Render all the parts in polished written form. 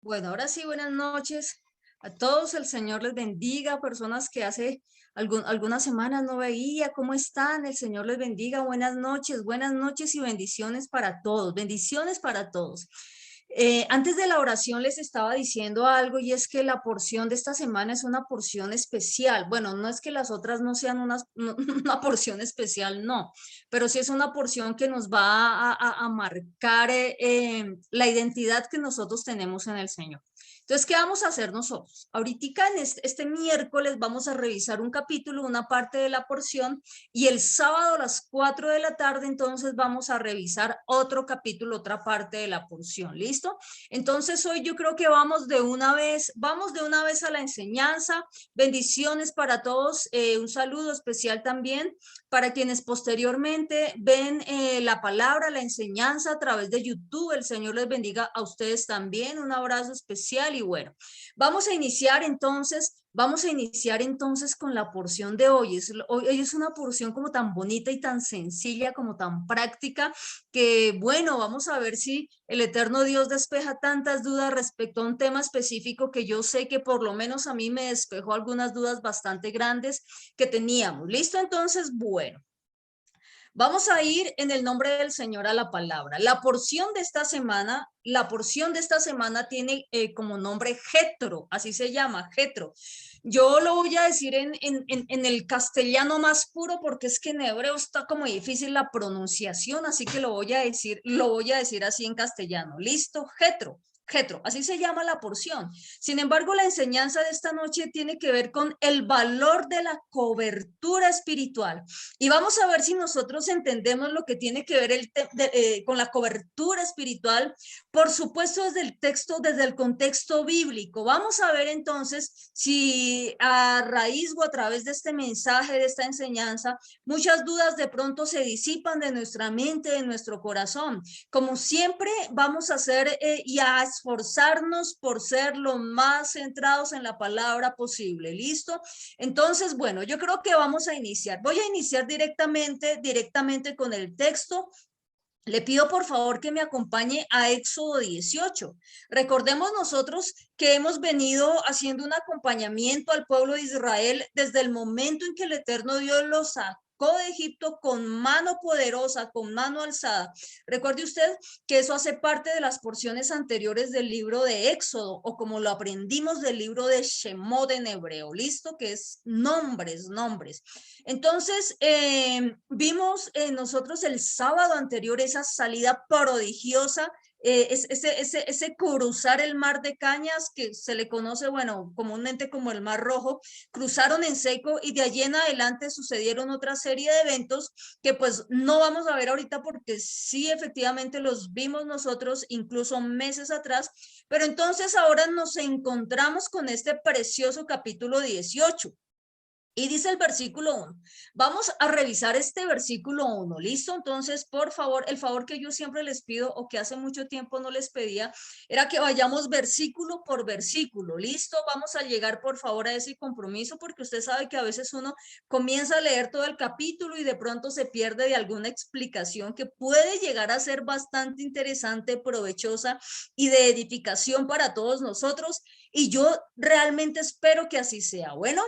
Bueno, ahora sí, buenas noches a todos. El Señor les bendiga. Personas que hace algunas semanas no veía, ¿cómo están? El Señor les bendiga. Buenas noches y bendiciones para todos. Bendiciones para todos. Antes de la oración les estaba diciendo algo y es que la porción de esta semana es una porción especial. Bueno, no es que las otras no sean una porción especial, no, pero sí es una porción que nos va a marcar la identidad que nosotros tenemos en el Señor. Entonces, ¿qué vamos a hacer nosotros? Ahorita en este miércoles vamos a revisar un capítulo, una parte de la porción, y el sábado a las 4 de la tarde entonces vamos a revisar otro capítulo, otra parte de la porción. ¿Listo? Entonces hoy yo creo que vamos de una vez a la enseñanza. Bendiciones para todos. Un saludo especial también para quienes posteriormente ven la palabra, la enseñanza a través de YouTube. El Señor les bendiga a ustedes también. Un abrazo especial y bueno, vamos a iniciar entonces con la porción de hoy. Hoy es una porción como tan bonita y tan sencilla, como tan práctica, que bueno, vamos a ver si el eterno Dios despeja tantas dudas respecto a un tema específico que yo sé que por lo menos a mí me despejó algunas dudas bastante grandes que teníamos. ¿Listo? Entonces, bueno. Vamos a ir en el nombre del Señor a la palabra. La porción de esta semana tiene como nombre Jetro, así se llama, Jetro. Yo lo voy a decir en el castellano más puro porque es que en hebreo está como difícil la pronunciación, así que lo voy a decir así en castellano. ¿Listo? Jetro. Jetro, así se llama la porción. Sin embargo, la enseñanza de esta noche tiene que ver con el valor de la cobertura espiritual. Y vamos a ver si nosotros entendemos lo que tiene que ver con la cobertura espiritual, por supuesto desde el contexto bíblico. Vamos a ver entonces si a raíz o a través de este mensaje, de esta enseñanza, muchas dudas de pronto se disipan de nuestra mente, de nuestro corazón. Como siempre, vamos a hacer y a esforzarnos por ser lo más centrados en la palabra posible. ¿Listo? Entonces, bueno, yo creo que vamos a iniciar. Voy a iniciar directamente con el texto. Le pido por favor que me acompañe a Éxodo 18. Recordemos nosotros que hemos venido haciendo un acompañamiento al pueblo de Israel desde el momento en que el eterno Dios los sacó de Egipto con mano poderosa, con mano alzada. Recuerde usted que eso hace parte de las porciones anteriores del libro de Éxodo, o como lo aprendimos del libro de Shemot en hebreo, ¿listo? Que es nombres. Entonces, vimos nosotros el sábado anterior esa salida prodigiosa, ese cruzar el mar de Cañas, que se le conoce, bueno, comúnmente como el Mar Rojo. Cruzaron en seco y de allí en adelante sucedieron otra serie de eventos que pues no vamos a ver ahorita porque sí efectivamente los vimos nosotros incluso meses atrás, pero entonces ahora nos encontramos con este precioso capítulo 18. Y dice el versículo 1. Vamos a revisar este versículo 1. ¿Listo? Entonces, por favor, el favor que yo siempre les pido o que hace mucho tiempo no les pedía, era que vayamos versículo por versículo. ¿Listo? Vamos a llegar, por favor, a ese compromiso porque usted sabe que a veces uno comienza a leer todo el capítulo y de pronto se pierde de alguna explicación que puede llegar a ser bastante interesante, provechosa y de edificación para todos nosotros. Y yo realmente espero que así sea. Bueno.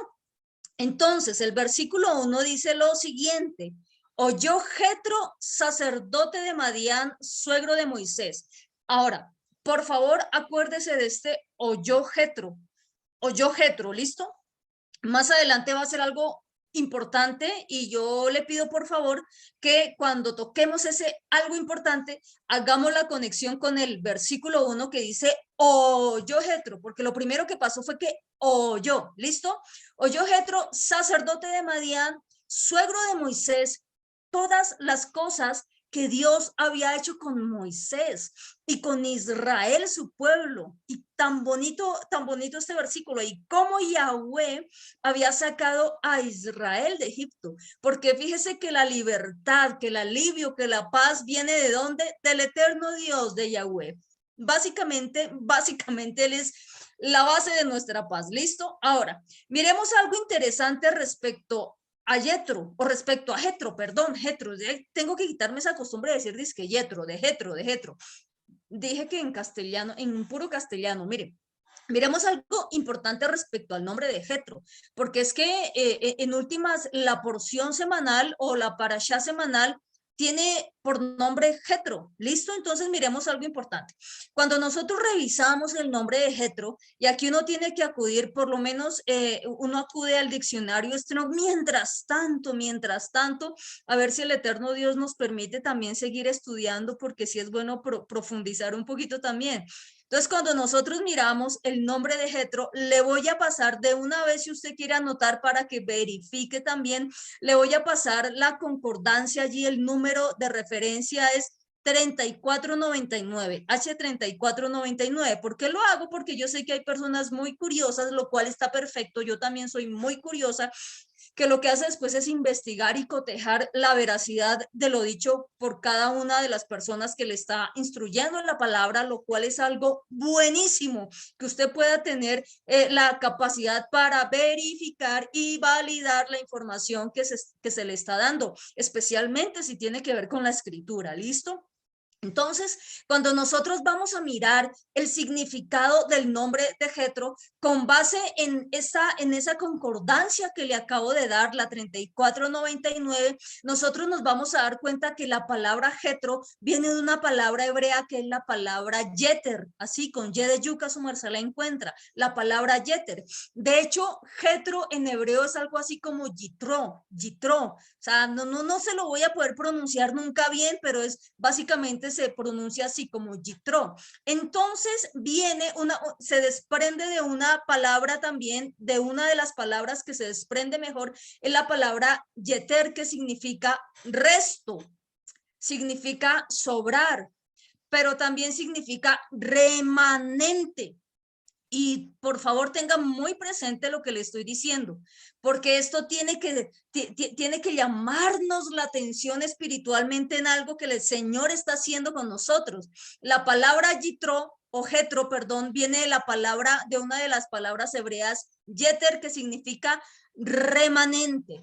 Entonces, el versículo 1 dice lo siguiente: oyó Jetro, sacerdote de Madián, suegro de Moisés. Ahora, por favor, acuérdese de este oyó Jetro, ¿listo? Más adelante va a ser algo importante y yo le pido por favor que cuando toquemos ese algo importante hagamos la conexión con el versículo 1 que dice oyó Jetro, porque lo primero que pasó fue que oyó, ¿listo? Oyó Jetro, sacerdote de Madián, suegro de Moisés, todas las cosas que Dios había hecho con Moisés y con Israel, su pueblo. Y tan bonito este versículo. Y cómo Yahweh había sacado a Israel de Egipto. Porque fíjese que la libertad, que el alivio, que la paz viene ¿de dónde? Del eterno Dios, de Yahweh. Básicamente Él es la base de nuestra paz. ¿Listo? Ahora, miremos algo interesante respecto a Jetro, o respecto a Jetro, perdón, Jetro, tengo que quitarme esa costumbre de decir disque Jetro, de Jetro. dije que en castellano, en puro castellano, mire. Miremos algo importante respecto al nombre de Jetro, porque es que en últimas la porción semanal o la parashá semanal tiene por nombre Jetro. ¿Listo? Entonces miremos algo importante. Cuando nosotros revisamos el nombre de Jetro, y aquí uno tiene que acudir, por lo menos uno acude al diccionario Strong, mientras tanto, a ver si el eterno Dios nos permite también seguir estudiando, porque sí es bueno profundizar un poquito también. Entonces, cuando nosotros miramos el nombre de Jetro, le voy a pasar de una vez, si usted quiere anotar para que verifique también, le voy a pasar la concordancia allí, el número de referencia es 3499, H3499. ¿Por qué lo hago? Porque yo sé que hay personas muy curiosas, lo cual está perfecto. Yo también soy muy curiosa, que lo que hace después es investigar y cotejar la veracidad de lo dicho por cada una de las personas que le está instruyendo en la palabra, lo cual es algo buenísimo, que usted pueda tener la capacidad para verificar y validar la información que se le está dando, especialmente si tiene que ver con la escritura. ¿Listo? Entonces, cuando nosotros vamos a mirar el significado del nombre de Jetro, con base en esa concordancia que le acabo de dar, la 3499, nosotros nos vamos a dar cuenta que la palabra Jetro viene de una palabra hebrea que es la palabra Yeter, así con Y de yuca su merced la encuentra, la palabra Yeter. De hecho, Jetro en hebreo es algo así como Yitro, o sea, no se lo voy a poder pronunciar nunca bien, pero es básicamente se pronuncia así como Yitro. Entonces se desprende de una palabra también, de una de las palabras que se desprende mejor, es la palabra yeter, que significa resto, significa sobrar, pero también significa remanente. Y por favor tengan muy presente lo que le estoy diciendo, porque esto tiene que llamarnos la atención espiritualmente en algo que el Señor está haciendo con nosotros. La palabra Yitro o Jetro, perdón, viene de una de las palabras hebreas Yeter, que significa remanente,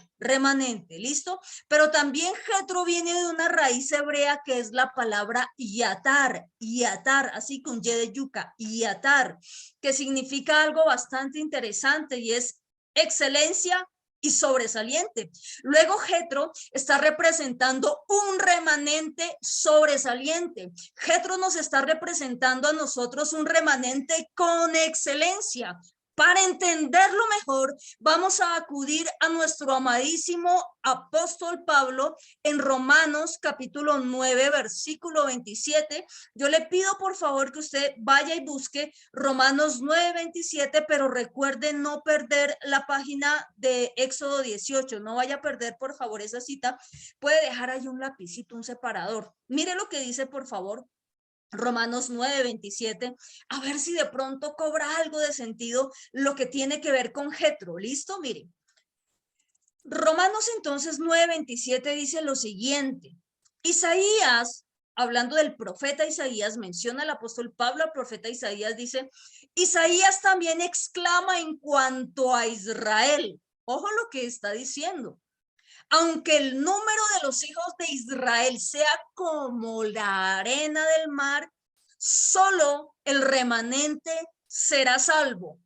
¿listo? Pero también Jetro viene de una raíz hebrea que es la palabra yatar, así con Y de yuca, yatar, que significa algo bastante interesante y es excelencia y sobresaliente. Luego Jetro está representando un remanente sobresaliente. Jetro nos está representando a nosotros un remanente con excelencia. Para entenderlo mejor, vamos a acudir a nuestro amadísimo apóstol Pablo en Romanos capítulo 9, versículo 27. Yo le pido por favor que usted vaya y busque Romanos 9, 27, pero recuerde no perder la página de Éxodo 18. No vaya a perder por favor esa cita. Puede dejar ahí un lapicito, un separador. Mire lo que dice por favor. Romanos 9, 27, a ver si de pronto cobra algo de sentido lo que tiene que ver con Jetro. ¿Listo? Miren. Romanos entonces 9, 27 dice lo siguiente. Isaías, hablando del profeta Isaías, menciona el apóstol Pablo al profeta Isaías, dice, Isaías también exclama en cuanto a Israel. Ojo lo que está diciendo. Aunque el número de los hijos de Israel sea como la arena del mar, solo el remanente será salvo.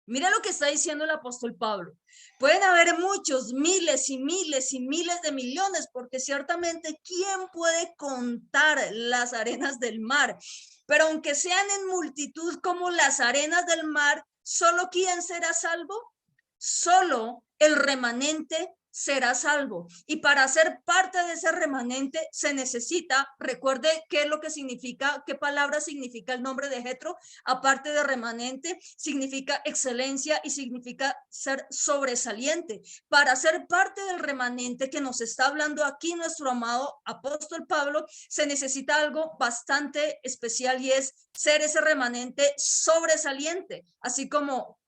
Mira lo que está diciendo el apóstol Pablo. Pueden haber muchos, miles y miles y miles de millones, porque ciertamente, ¿quién puede contar las arenas del mar? Pero aunque sean en multitud como las arenas del mar, ¿solo quién será salvo? Solo el remanente será salvo. Y para ser parte de ese remanente se necesita, recuerde qué es lo que significa, qué palabra significa el nombre de Jetro, aparte de remanente, significa excelencia y significa ser sobresaliente. Para ser parte del remanente que nos está hablando aquí nuestro amado apóstol Pablo, se necesita algo bastante especial y es ser ese remanente sobresaliente, así como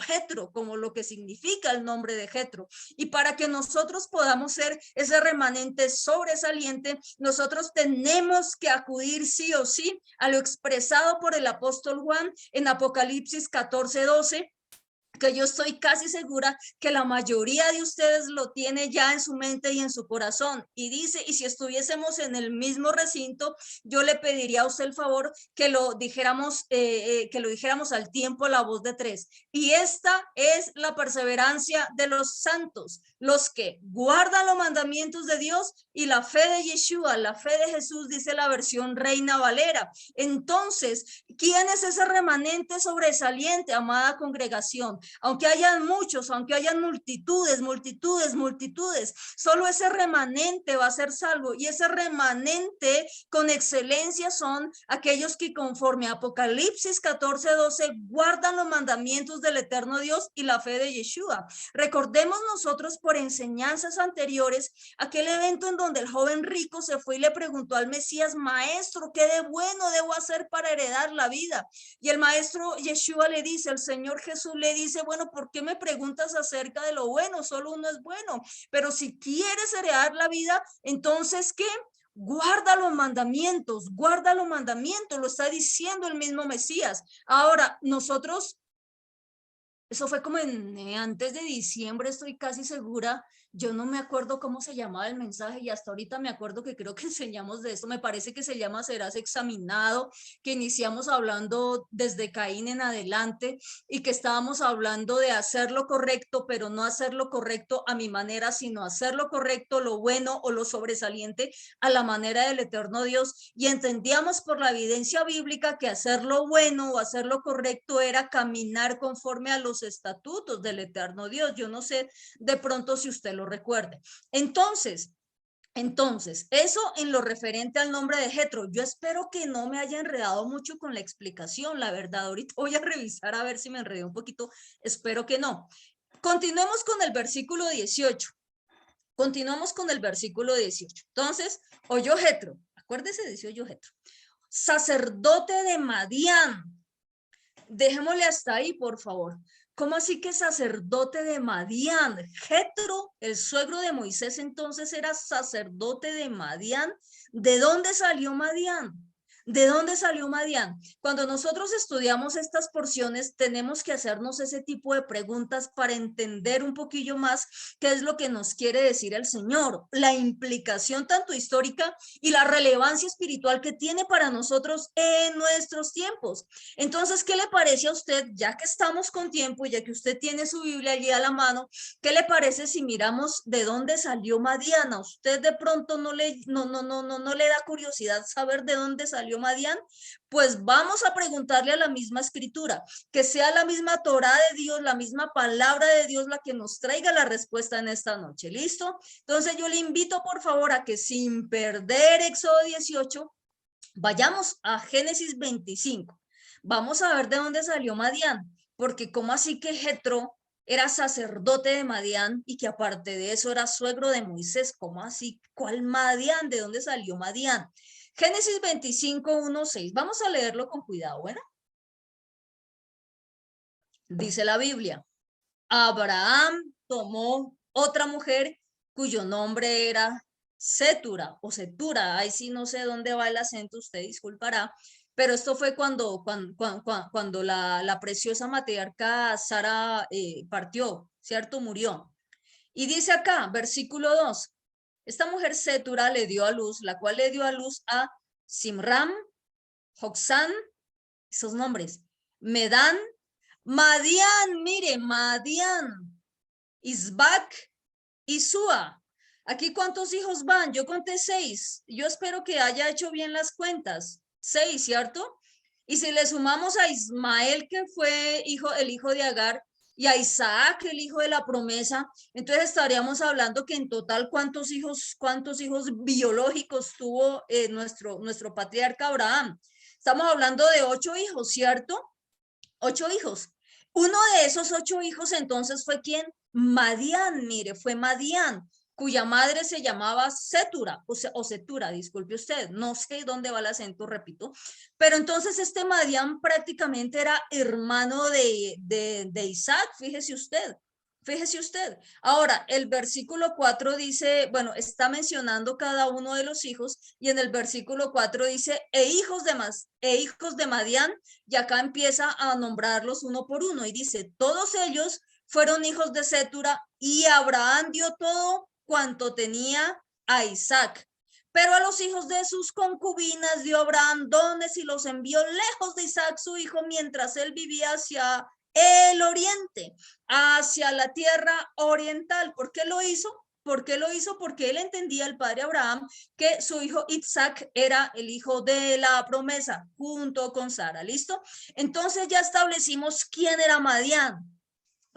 Jetro, como lo que significa el nombre de Jetro. Y para que nosotros podamos ser ese remanente sobresaliente, nosotros tenemos que acudir sí o sí a lo expresado por el apóstol Juan en Apocalipsis 14:12, que yo estoy casi segura que la mayoría de ustedes lo tiene ya en su mente y en su corazón. Y dice, y si estuviésemos en el mismo recinto, yo le pediría a usted el favor que lo dijéramos al tiempo, la voz de tres. Y esta es la perseverancia de los santos, los que guardan los mandamientos de Dios y la fe de Yeshua, la fe de Jesús, dice la versión Reina Valera. Entonces, ¿quién es ese remanente sobresaliente, amada congregación? Aunque hayan muchos, aunque hayan multitudes, solo ese remanente va a ser salvo, y ese remanente con excelencia son aquellos que conforme a Apocalipsis 14:12 guardan los mandamientos del eterno Dios y la fe de Yeshua. Recordemos nosotros por enseñanzas anteriores aquel evento en donde el joven rico se fue y le preguntó al Mesías: maestro, ¿qué de bueno debo hacer para heredar la vida? Y el maestro Yeshua le dice, el Señor Jesús le dice: bueno, ¿por qué me preguntas acerca de lo bueno? Solo uno es bueno, pero si quieres heredar la vida, entonces ¿qué? Guarda los mandamientos, lo está diciendo el mismo Mesías. Ahora, nosotros, eso fue como antes de diciembre, estoy casi segura. Yo no me acuerdo cómo se llamaba el mensaje y hasta ahorita me acuerdo que creo que enseñamos de esto. Me parece que se llama Serás examinado, que iniciamos hablando desde Caín en adelante y que estábamos hablando de hacer lo correcto, pero no hacer lo correcto a mi manera, sino hacer lo correcto, lo bueno o lo sobresaliente a la manera del eterno Dios. Y entendíamos por la evidencia bíblica que hacer lo bueno o hacer lo correcto era caminar conforme a los estatutos del eterno Dios. Yo no sé de pronto si usted lo recuerde. Entonces, eso en lo referente al nombre de Jetro. Yo espero que no me haya enredado mucho con la explicación, la verdad. Ahorita voy a revisar a ver si me enredé un poquito. Espero que no. Continuemos con el versículo 18. Continuamos con el versículo 18. Entonces, oyó Jetro. Acuérdese, dice oyó Jetro. Sacerdote de Madián. Dejémosle hasta ahí, por favor. ¿Cómo así que sacerdote de Madián? Jetro, el suegro de Moisés, entonces era sacerdote de Madián. ¿De dónde salió Madián? ¿De dónde salió Madián? Cuando nosotros estudiamos estas porciones, tenemos que hacernos ese tipo de preguntas para entender un poquillo más qué es lo que nos quiere decir el Señor, la implicación tanto histórica y la relevancia espiritual que tiene para nosotros en nuestros tiempos. Entonces, ¿qué le parece a usted, ya que estamos con tiempo, ya que usted tiene su Biblia allí a la mano, qué le parece si miramos de dónde salió Madián? ¿A usted de pronto no le da curiosidad saber de dónde salió Madián? Pues vamos a preguntarle a la misma escritura, que sea la misma Torá de Dios, la misma palabra de Dios la que nos traiga la respuesta en esta noche. ¿Listo? Entonces yo le invito por favor a que sin perder Éxodo 18, vayamos a Génesis 25. Vamos a ver de dónde salió Madián, porque cómo así que Jetro era sacerdote de Madián y que aparte de eso era suegro de Moisés. ¿Cómo así? ¿Cuál Madián? ¿De dónde salió Madián? Génesis 25, 1, 6. Vamos a leerlo con cuidado. Bueno, dice la Biblia: Abraham tomó otra mujer cuyo nombre era Setura o Setura. Ahí sí no sé dónde va el acento, usted disculpará, pero esto fue cuando la preciosa matriarca Sara partió, ¿cierto? Murió. Y dice acá, versículo 2, esta mujer Setura le dio a luz, la cual le dio a luz a Simram, Joxán, esos nombres, Medán, Madián, mire, Madián, Isbac y Sua. Aquí cuántos hijos van, yo conté 6, yo espero que haya hecho bien las cuentas, 6, ¿cierto? Y si le sumamos a Ismael, que fue el hijo de Agar, y a Isaac, el hijo de la promesa, entonces estaríamos hablando que en total cuántos hijos biológicos tuvo nuestro patriarca Abraham. Estamos hablando de 8 hijos, ¿cierto? 8 hijos. Uno de esos 8 hijos entonces fue ¿quién? Madián, mire, fue Madián, cuya madre se llamaba Setura, o Setura, disculpe usted, no sé dónde va el acento, repito, pero entonces este Madián prácticamente era hermano de Isaac, fíjese usted. Fíjese usted. Ahora, el versículo 4 dice, bueno, está mencionando cada uno de los hijos y en el versículo 4 dice, e hijos de Madián, y acá empieza a nombrarlos uno por uno y dice, todos ellos fueron hijos de Cetura y Abraham dio todo cuanto tenía a Isaac. Pero a los hijos de sus concubinas dio Abraham dones y los envió lejos de Isaac su hijo mientras él vivía hacia el oriente, hacia la tierra oriental. ¿Por qué lo hizo? ¿Por qué lo hizo? Porque él entendía, el padre Abraham, que su hijo Isaac era el hijo de la promesa junto con Sara. ¿Listo? Entonces ya establecimos quién era Madián.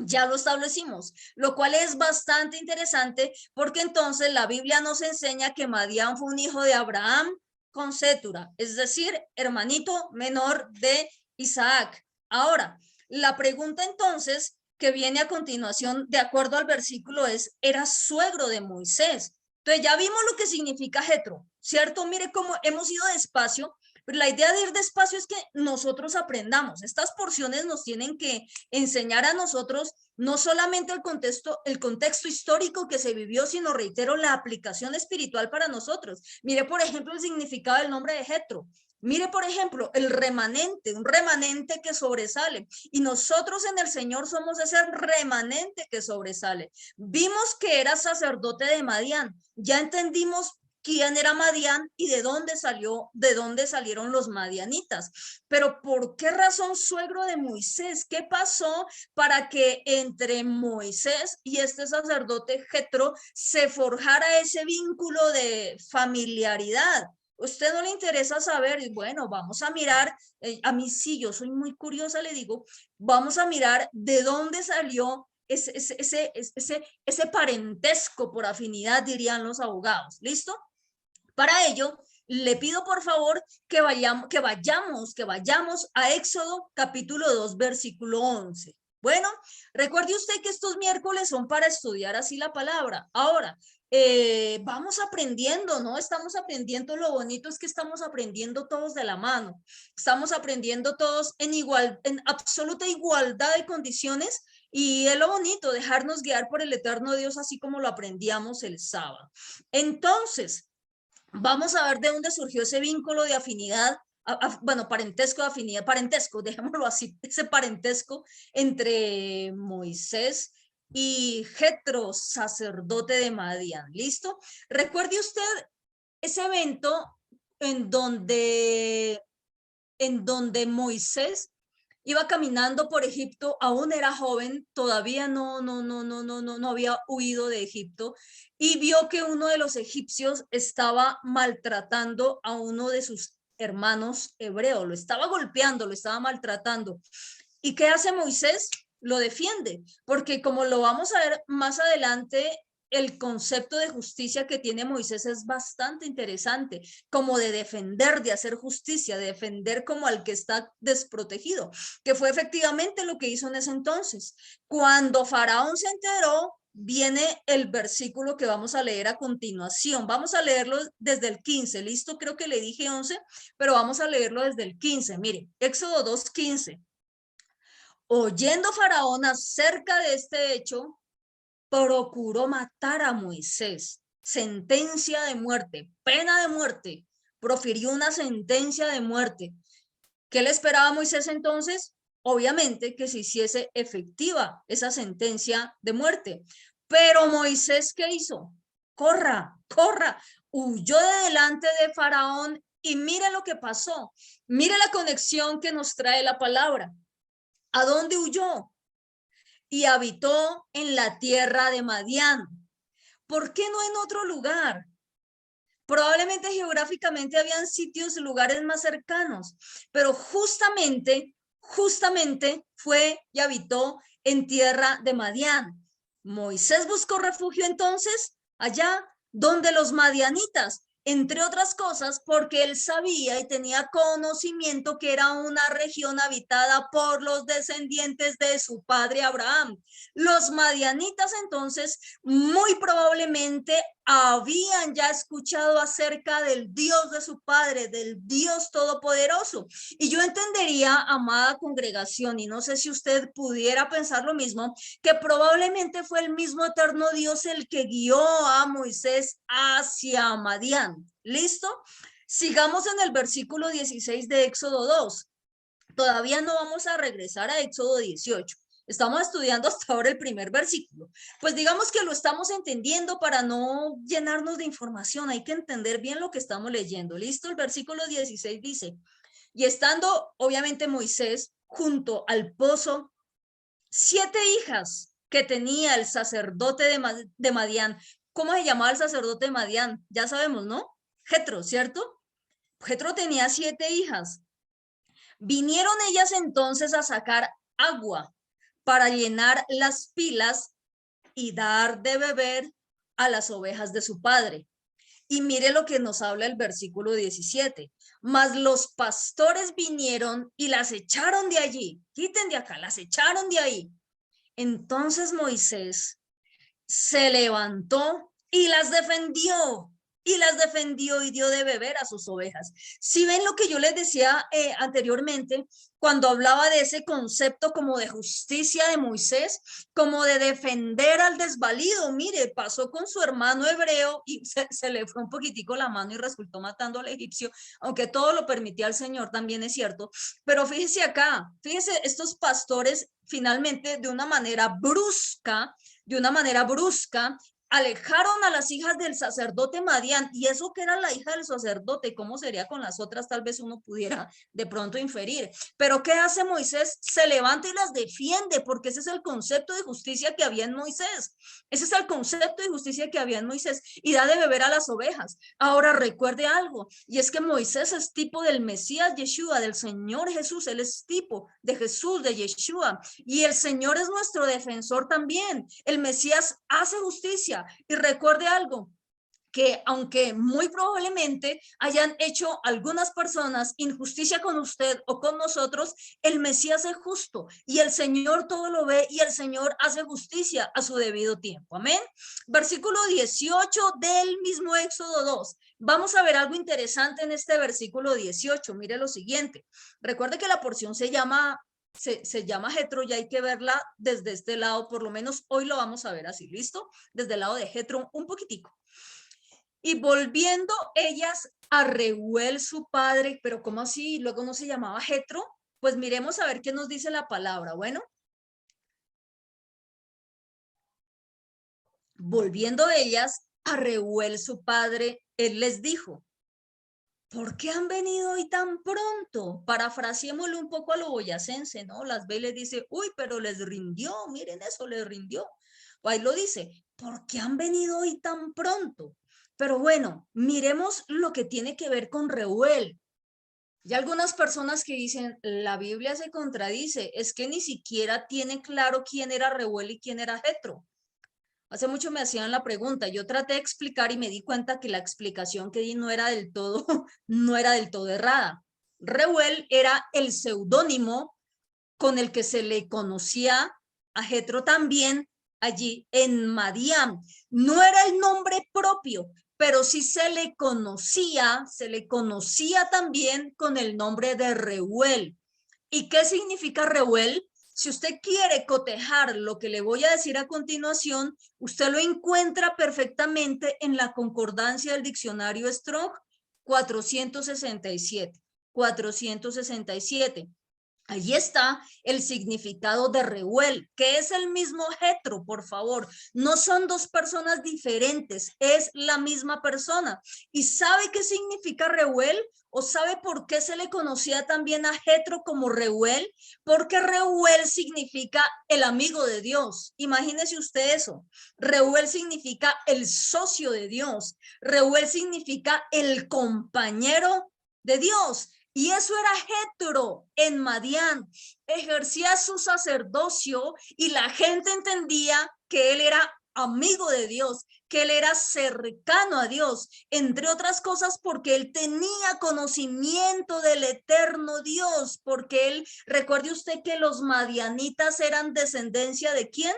Ya lo establecimos, lo cual es bastante interesante porque entonces la Biblia nos enseña que Madián fue un hijo de Abraham con Cetura, es decir, hermanito menor de Isaac. Ahora, la pregunta entonces que viene a continuación, de acuerdo al versículo, es, ¿era suegro de Moisés? Entonces ya vimos lo que significa Jetro, ¿cierto? Mire cómo hemos ido despacio, pero la idea de ir despacio es que nosotros aprendamos. Estas porciones nos tienen que enseñar a nosotros no solamente el contexto histórico que se vivió, sino, reitero, la aplicación espiritual para nosotros. Mire, por ejemplo, el significado del nombre de Jetro. Mire, por ejemplo, el remanente, un remanente que sobresale. Y nosotros en el Señor somos ese remanente que sobresale. Vimos que era sacerdote de Madián. Ya entendimos quién era Madián y de dónde salieron los madianitas. Pero ¿por qué razón suegro de Moisés? ¿Qué pasó para que entre Moisés y este sacerdote Jetro se forjara ese vínculo de familiaridad? ¿Usted no le interesa saber? Bueno, vamos a mirar, a mí sí, yo soy muy curiosa, le digo, vamos a mirar de dónde salió ese parentesco por afinidad, dirían los abogados. ¿Listo? Para ello, le pido por favor que vayamos a Éxodo capítulo 2, versículo 11. Bueno, recuerde usted que estos miércoles son para estudiar así la palabra. Ahora, vamos aprendiendo, ¿no? Estamos aprendiendo, lo bonito es que estamos aprendiendo todos de la mano. Estamos aprendiendo todos en absoluta igualdad de condiciones y es lo bonito, dejarnos guiar por el eterno Dios así como lo aprendíamos el sábado. Entonces, vamos a ver de dónde surgió ese vínculo de afinidad, bueno, parentesco de afinidad, parentesco, dejémoslo así, ese parentesco entre Moisés y Jetro, sacerdote de Madián. ¿Listo? Recuerde usted ese evento en donde, Moisés iba caminando por Egipto, aún era joven, todavía no había huido de Egipto y vio que uno de los egipcios estaba maltratando a uno de sus hermanos hebreos, lo estaba golpeando, lo estaba maltratando. ¿Y qué hace Moisés? Lo defiende, porque como lo vamos a ver más adelante, el concepto de justicia que tiene Moisés es bastante interesante, como de defender, de hacer justicia, de defender como al que está desprotegido, que fue efectivamente lo que hizo en ese entonces. Cuando Faraón se enteró, viene el versículo que vamos a leer a continuación. Vamos a leerlo desde el 15, ¿listo? Creo que le dije 11, pero vamos a leerlo desde el 15. Mire, Éxodo 2:15. Oyendo Faraón acerca de este hecho, procuró matar a Moisés. Sentencia de muerte, pena de muerte. Profirió una sentencia de muerte. ¿Qué le esperaba a Moisés entonces? Obviamente que se hiciese efectiva esa sentencia de muerte. Pero Moisés, ¿qué hizo? Corra, corra. Huyó de delante de Faraón y mire lo que pasó. Mire la conexión que nos trae la palabra. ¿A dónde huyó? Y habitó en la tierra de Madián. ¿Por qué no en otro lugar? Probablemente geográficamente habían sitios, lugares más cercanos, pero justamente fue y habitó en tierra de Madián. Moisés buscó refugio entonces allá donde los madianitas, entre otras cosas, porque él sabía y tenía conocimiento que era una región habitada por los descendientes de su padre Abraham. Los madianitas entonces muy probablemente habían ya escuchado acerca del Dios de su padre, del Dios todopoderoso. Y yo entendería, amada congregación, y no sé si usted pudiera pensar lo mismo, que probablemente fue el mismo eterno Dios el que guió a Moisés hacia Madián. ¿Listo? Sigamos en el versículo 16 de Éxodo 2. Todavía no vamos a regresar a Éxodo 18. Estamos estudiando hasta ahora el primer versículo. Pues digamos que lo estamos entendiendo para no llenarnos de información. Hay que entender bien lo que estamos leyendo. ¿Listo? El versículo 16 dice, y estando obviamente Moisés junto al pozo, 7 hijas que tenía el sacerdote de Madián. ¿Cómo se llamaba el sacerdote de Madián? Ya sabemos, ¿no? Jetro, ¿cierto? Jetro tenía 7 hijas. Vinieron ellas entonces a sacar agua para llenar las pilas y dar de beber a las ovejas de su padre. Y mire lo que nos habla el versículo 17. Mas los pastores vinieron y las echaron de allí. Quiten de acá, las echaron de ahí. Entonces Moisés se levantó y las defendió. Y dio de beber a sus ovejas. Si ven lo que yo les decía anteriormente, cuando hablaba de ese concepto como de justicia de Moisés, como de defender al desvalido, mire, pasó con su hermano hebreo y se le fue un poquitico la mano y resultó matando al egipcio, aunque todo lo permitía el Señor, también es cierto. Pero fíjese acá, fíjese, estos pastores finalmente de una manera brusca, alejaron a las hijas del sacerdote Madián, y eso que era la hija del sacerdote, ¿cómo sería con las otras? Tal vez uno pudiera de pronto inferir. Pero ¿qué hace Moisés? Se levanta y las defiende, porque ese es el concepto de justicia que había en Moisés. Ese es el concepto de justicia que había en Moisés, y da de beber a las ovejas. Ahora recuerde algo, y es que Moisés es tipo del Mesías Yeshua, del Señor Jesús. Él es tipo de Jesús, de Yeshua, y el Señor es nuestro defensor también. El Mesías hace justicia. Y recuerde algo, que aunque muy probablemente hayan hecho algunas personas injusticia con usted o con nosotros, el Mesías es justo y el Señor todo lo ve y el Señor hace justicia a su debido tiempo. Amén. Versículo 18 del mismo Éxodo 2. Vamos a ver algo interesante en este versículo 18. Mire lo siguiente. Recuerde que la porción se llama Jetro, y hay que verla desde este lado, por lo menos hoy lo vamos a ver así, ¿listo? Desde el lado de Jetro un poquitico. Y volviendo ellas a Reuel su padre, pero ¿cómo así? Luego no se llamaba Jetro. Pues miremos a ver qué nos dice la palabra. Bueno, volviendo ellas a Reuel su padre, él les dijo, ¿por qué han venido hoy tan pronto? Parafraseémoslo un poco a lo boyacense, ¿no? Las ve y les dice, uy, pero les rindió, miren eso, les rindió. O ahí lo dice, ¿por qué han venido hoy tan pronto? Pero bueno, miremos lo que tiene que ver con Reuel. Y algunas personas que dicen, la Biblia se contradice, es que ni siquiera tiene claro quién era Reuel y quién era Jetro. Hace mucho me hacían la pregunta, yo traté de explicar y me di cuenta que la explicación que di no era del todo, no era del todo errada. Reuel era el seudónimo con el que se le conocía a Jetro también allí en Madián. No era el nombre propio, pero sí se le conocía también con el nombre de Reuel. ¿Y qué significa Reuel? Si usted quiere cotejar lo que le voy a decir a continuación, usted lo encuentra perfectamente en la concordancia del diccionario Strong 467. 467. Allí está el significado de Reuel, que es el mismo Jetro, por favor. No son dos personas diferentes, es la misma persona. ¿Y sabe qué significa Reuel? ¿O sabe por qué se le conocía también a Jetro como Reuel? Porque Reuel significa el amigo de Dios. Imagínese usted eso. Reuel significa el socio de Dios. Reuel significa el compañero de Dios. Y eso era Jetro en Madián. Ejercía su sacerdocio y la gente entendía que él era amigo de Dios, que él era cercano a Dios, entre otras cosas porque él tenía conocimiento del eterno Dios, porque él, recuerde usted que los madianitas eran descendencia ¿de quién?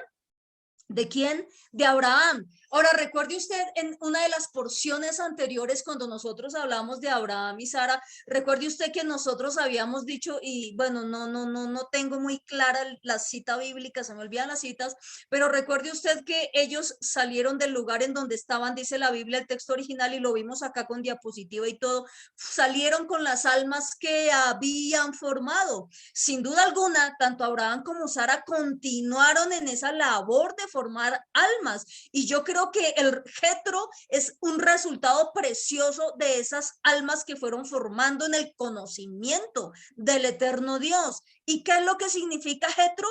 ¿De quién? De Abraham. Ahora, recuerde usted en una de las porciones anteriores, cuando nosotros hablamos de Abraham y Sara, recuerde usted que nosotros habíamos dicho, y bueno, no tengo muy clara la cita bíblica, se me olvidan las citas, pero recuerde usted que ellos salieron del lugar en donde estaban, dice la Biblia, el texto original, y lo vimos acá con diapositiva y todo, salieron con las almas que habían formado. Sin duda alguna, tanto Abraham como Sara continuaron en esa labor de formar almas, y yo creo que el Jetro es un resultado precioso de esas almas que fueron formando en el conocimiento del eterno Dios. ¿Y qué es lo que significa Jetro?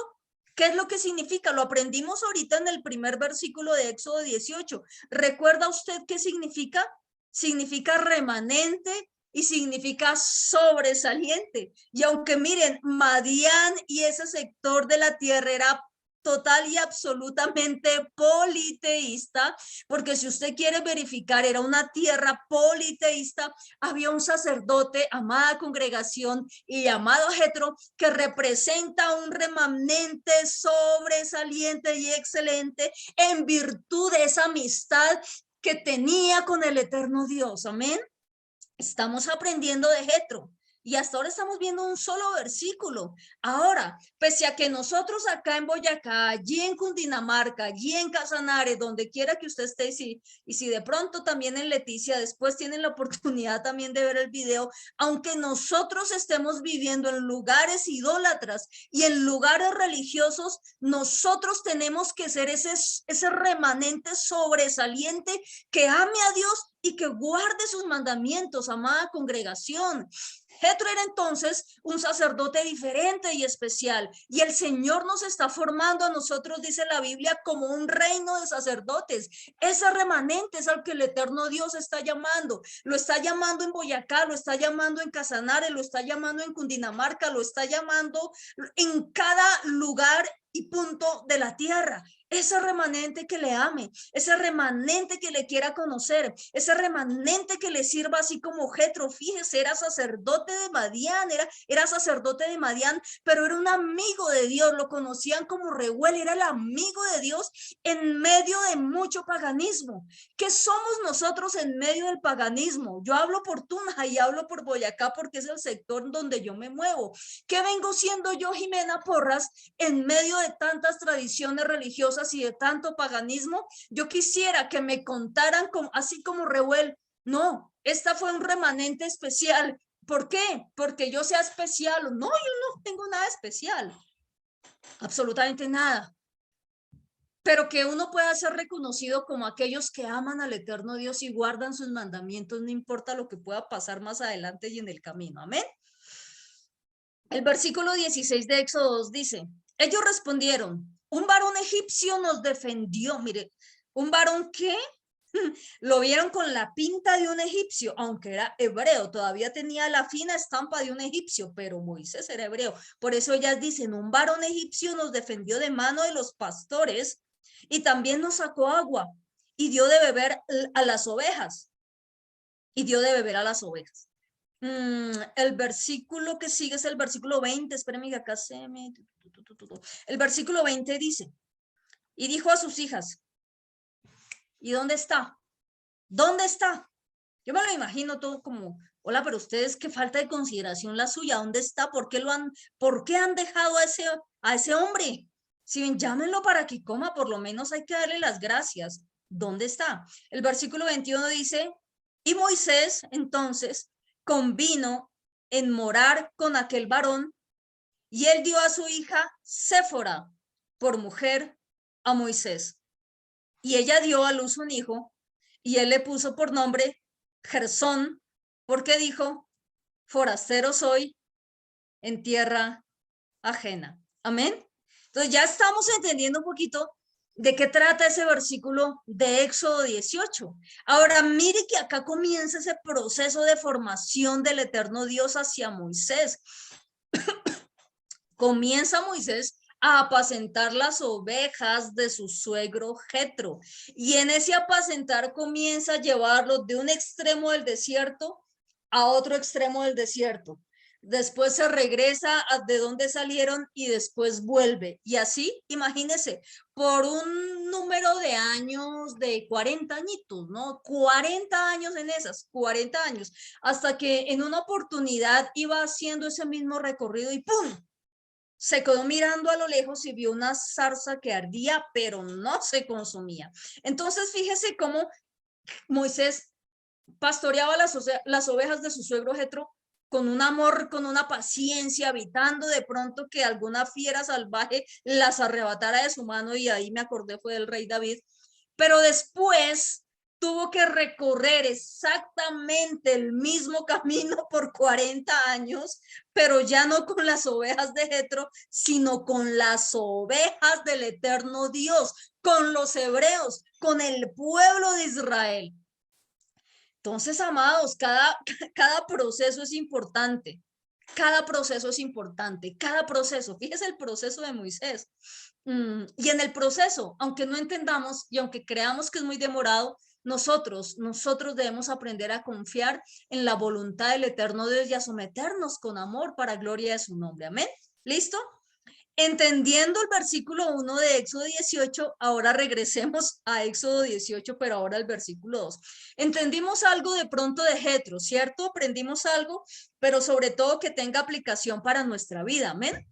¿Qué es lo que significa? Lo aprendimos ahorita en el primer versículo de Éxodo 18. ¿Recuerda usted qué significa? Significa remanente y significa sobresaliente. Y aunque miren, Madián y ese sector de la tierra era total y absolutamente politeísta, porque si usted quiere verificar, era una tierra politeísta, había un sacerdote, amada congregación y llamado Jetro, que representa un remanente sobresaliente y excelente en virtud de esa amistad que tenía con el eterno Dios. Amén. Estamos aprendiendo de Jetro y hasta ahora estamos viendo un solo versículo. Ahora, pese a que nosotros acá en Boyacá, allí en Cundinamarca, allí en Casanare, donde quiera que usted esté, y si de pronto también en Leticia, después tienen la oportunidad también de ver el video, aunque nosotros estemos viviendo en lugares idólatras y en lugares religiosos, nosotros tenemos que ser ese remanente sobresaliente que ame a Dios y que guarde sus mandamientos, amada congregación. Jetro era entonces un sacerdote diferente y especial, y el Señor nos está formando a nosotros, dice la Biblia, como un reino de sacerdotes. Ese remanente es al que el eterno Dios está llamando. Lo está llamando en Boyacá, lo está llamando en Casanare, lo está llamando en Cundinamarca, lo está llamando en cada lugar y punto de la tierra. Ese remanente que le ame, ese remanente que le quiera conocer, ese remanente que le sirva así como Jetro. Fíjese, era sacerdote de Madián, era sacerdote de Madián, pero era un amigo de Dios, lo conocían como Reuel, era el amigo de Dios en medio de mucho paganismo. ¿Qué somos nosotros en medio del paganismo? Yo hablo por Tunja y hablo por Boyacá porque es el sector donde yo me muevo. ¿Qué vengo siendo yo, Jimena Porras, en medio de tantas tradiciones religiosas y de tanto paganismo? Yo quisiera que me contaran así como Reuel. No, esta fue un remanente especial. ¿Por qué? Porque yo sea especial. No, yo no tengo nada especial, absolutamente nada. Pero que uno pueda ser reconocido como aquellos que aman al eterno Dios y guardan sus mandamientos, no importa lo que pueda pasar más adelante y en el camino. Amén. El versículo 16 de Éxodo 2 dice, ellos respondieron, un varón egipcio nos defendió. Mire, ¿un varón qué? Lo vieron con la pinta de un egipcio, aunque era hebreo, todavía tenía la fina estampa de un egipcio, pero Moisés era hebreo. Por eso ellas dicen, un varón egipcio nos defendió de mano de los pastores y también nos sacó agua y dio de beber a las ovejas. Y dio de beber a las ovejas. El versículo que sigue es el versículo 20. Espérenme que acá se me... El versículo 20 dice, y dijo a sus hijas, ¿y dónde está? ¿Dónde está? Yo me lo imagino todo como, hola, pero ustedes, qué falta de consideración la suya. ¿Dónde está? ¿Por qué han dejado a ese hombre? Si bien, llámenlo para que coma, por lo menos hay que darle las gracias. ¿Dónde está? El versículo 21 dice, y Moisés entonces convino en morar con aquel varón, y él dio a su hija Séfora por mujer a Moisés. Y ella dio a luz un hijo, y él le puso por nombre Gersón, porque dijo, forastero soy en tierra ajena. Amén. Entonces ya estamos entendiendo un poquito de qué trata ese versículo de Éxodo 18. Ahora mire que acá comienza ese proceso de formación del eterno Dios hacia Moisés. Comienza Moisés a apacentar las ovejas de su suegro Jetro, y en ese apacentar comienza a llevarlos de un extremo del desierto a otro extremo del desierto. después se regresa a de donde salieron y después vuelve. Y así, imagínense, por un número de años de 40 añitos, ¿no? 40 años en esas, 40 años, hasta que en una oportunidad iba haciendo ese mismo recorrido y ¡pum! Se quedó mirando a lo lejos y vio una zarza que ardía, pero no se consumía. Entonces, fíjese cómo Moisés pastoreaba las ovejas de su suegro Jetro con un amor, con una paciencia, evitando de pronto que alguna fiera salvaje las arrebatara de su mano, y ahí me acordé fue del rey David. Pero después tuvo que recorrer exactamente el mismo camino por 40 años, pero ya no con las ovejas de Jetro, sino con las ovejas del eterno Dios, con los hebreos, con el pueblo de Israel. Entonces, amados, cada proceso es importante. Cada proceso es importante, cada proceso. Fíjese el proceso de Moisés. Y en el proceso, aunque no entendamos y aunque creamos que es muy demorado, nosotros debemos aprender a confiar en la voluntad del eterno Dios y a someternos con amor para gloria de su nombre. Amén. ¿Listo? Entendiendo el versículo 1 de Éxodo 18, ahora regresemos a Éxodo 18, pero ahora al versículo 2. Entendimos algo de pronto de Jetro, ¿cierto? Aprendimos algo, pero sobre todo que tenga aplicación para nuestra vida. Amén.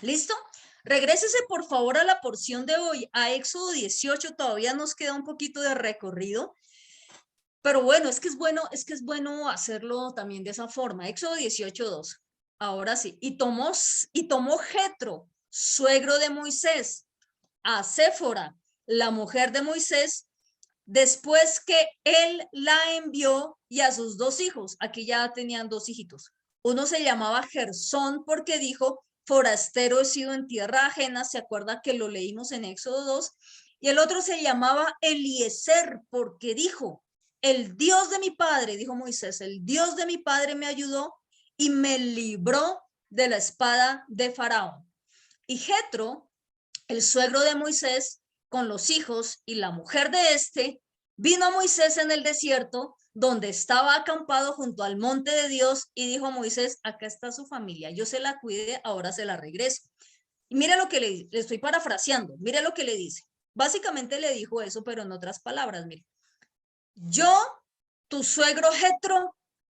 ¿Listo? Regrésese por favor a la porción de hoy, a Éxodo 18, todavía nos queda un poquito de recorrido, pero bueno, es que es bueno hacerlo también de esa forma. Éxodo 18, 2. Ahora sí, y tomó Jetro, suegro de Moisés, a Séfora, la mujer de Moisés, después que él la envió, y a sus dos hijos. Aquí ya tenían dos hijitos. Uno se llamaba Gersón porque dijo, forastero he sido en tierra ajena, se acuerda que lo leímos en Éxodo 2, y el otro se llamaba Eliezer porque dijo, el Dios de mi padre, dijo Moisés, el Dios de mi padre me ayudó y me libró de la espada de Faraón. Y Jetro, el suegro de Moisés, con los hijos y la mujer de este, vino a Moisés en el desierto, donde estaba acampado junto al monte de Dios, y dijo a Moisés, acá está su familia, yo se la cuide, ahora se la regreso. Y mire lo que le estoy parafraseando, mire lo que le dice. Básicamente le dijo eso, pero en otras palabras, mire, yo, tu suegro Jetro,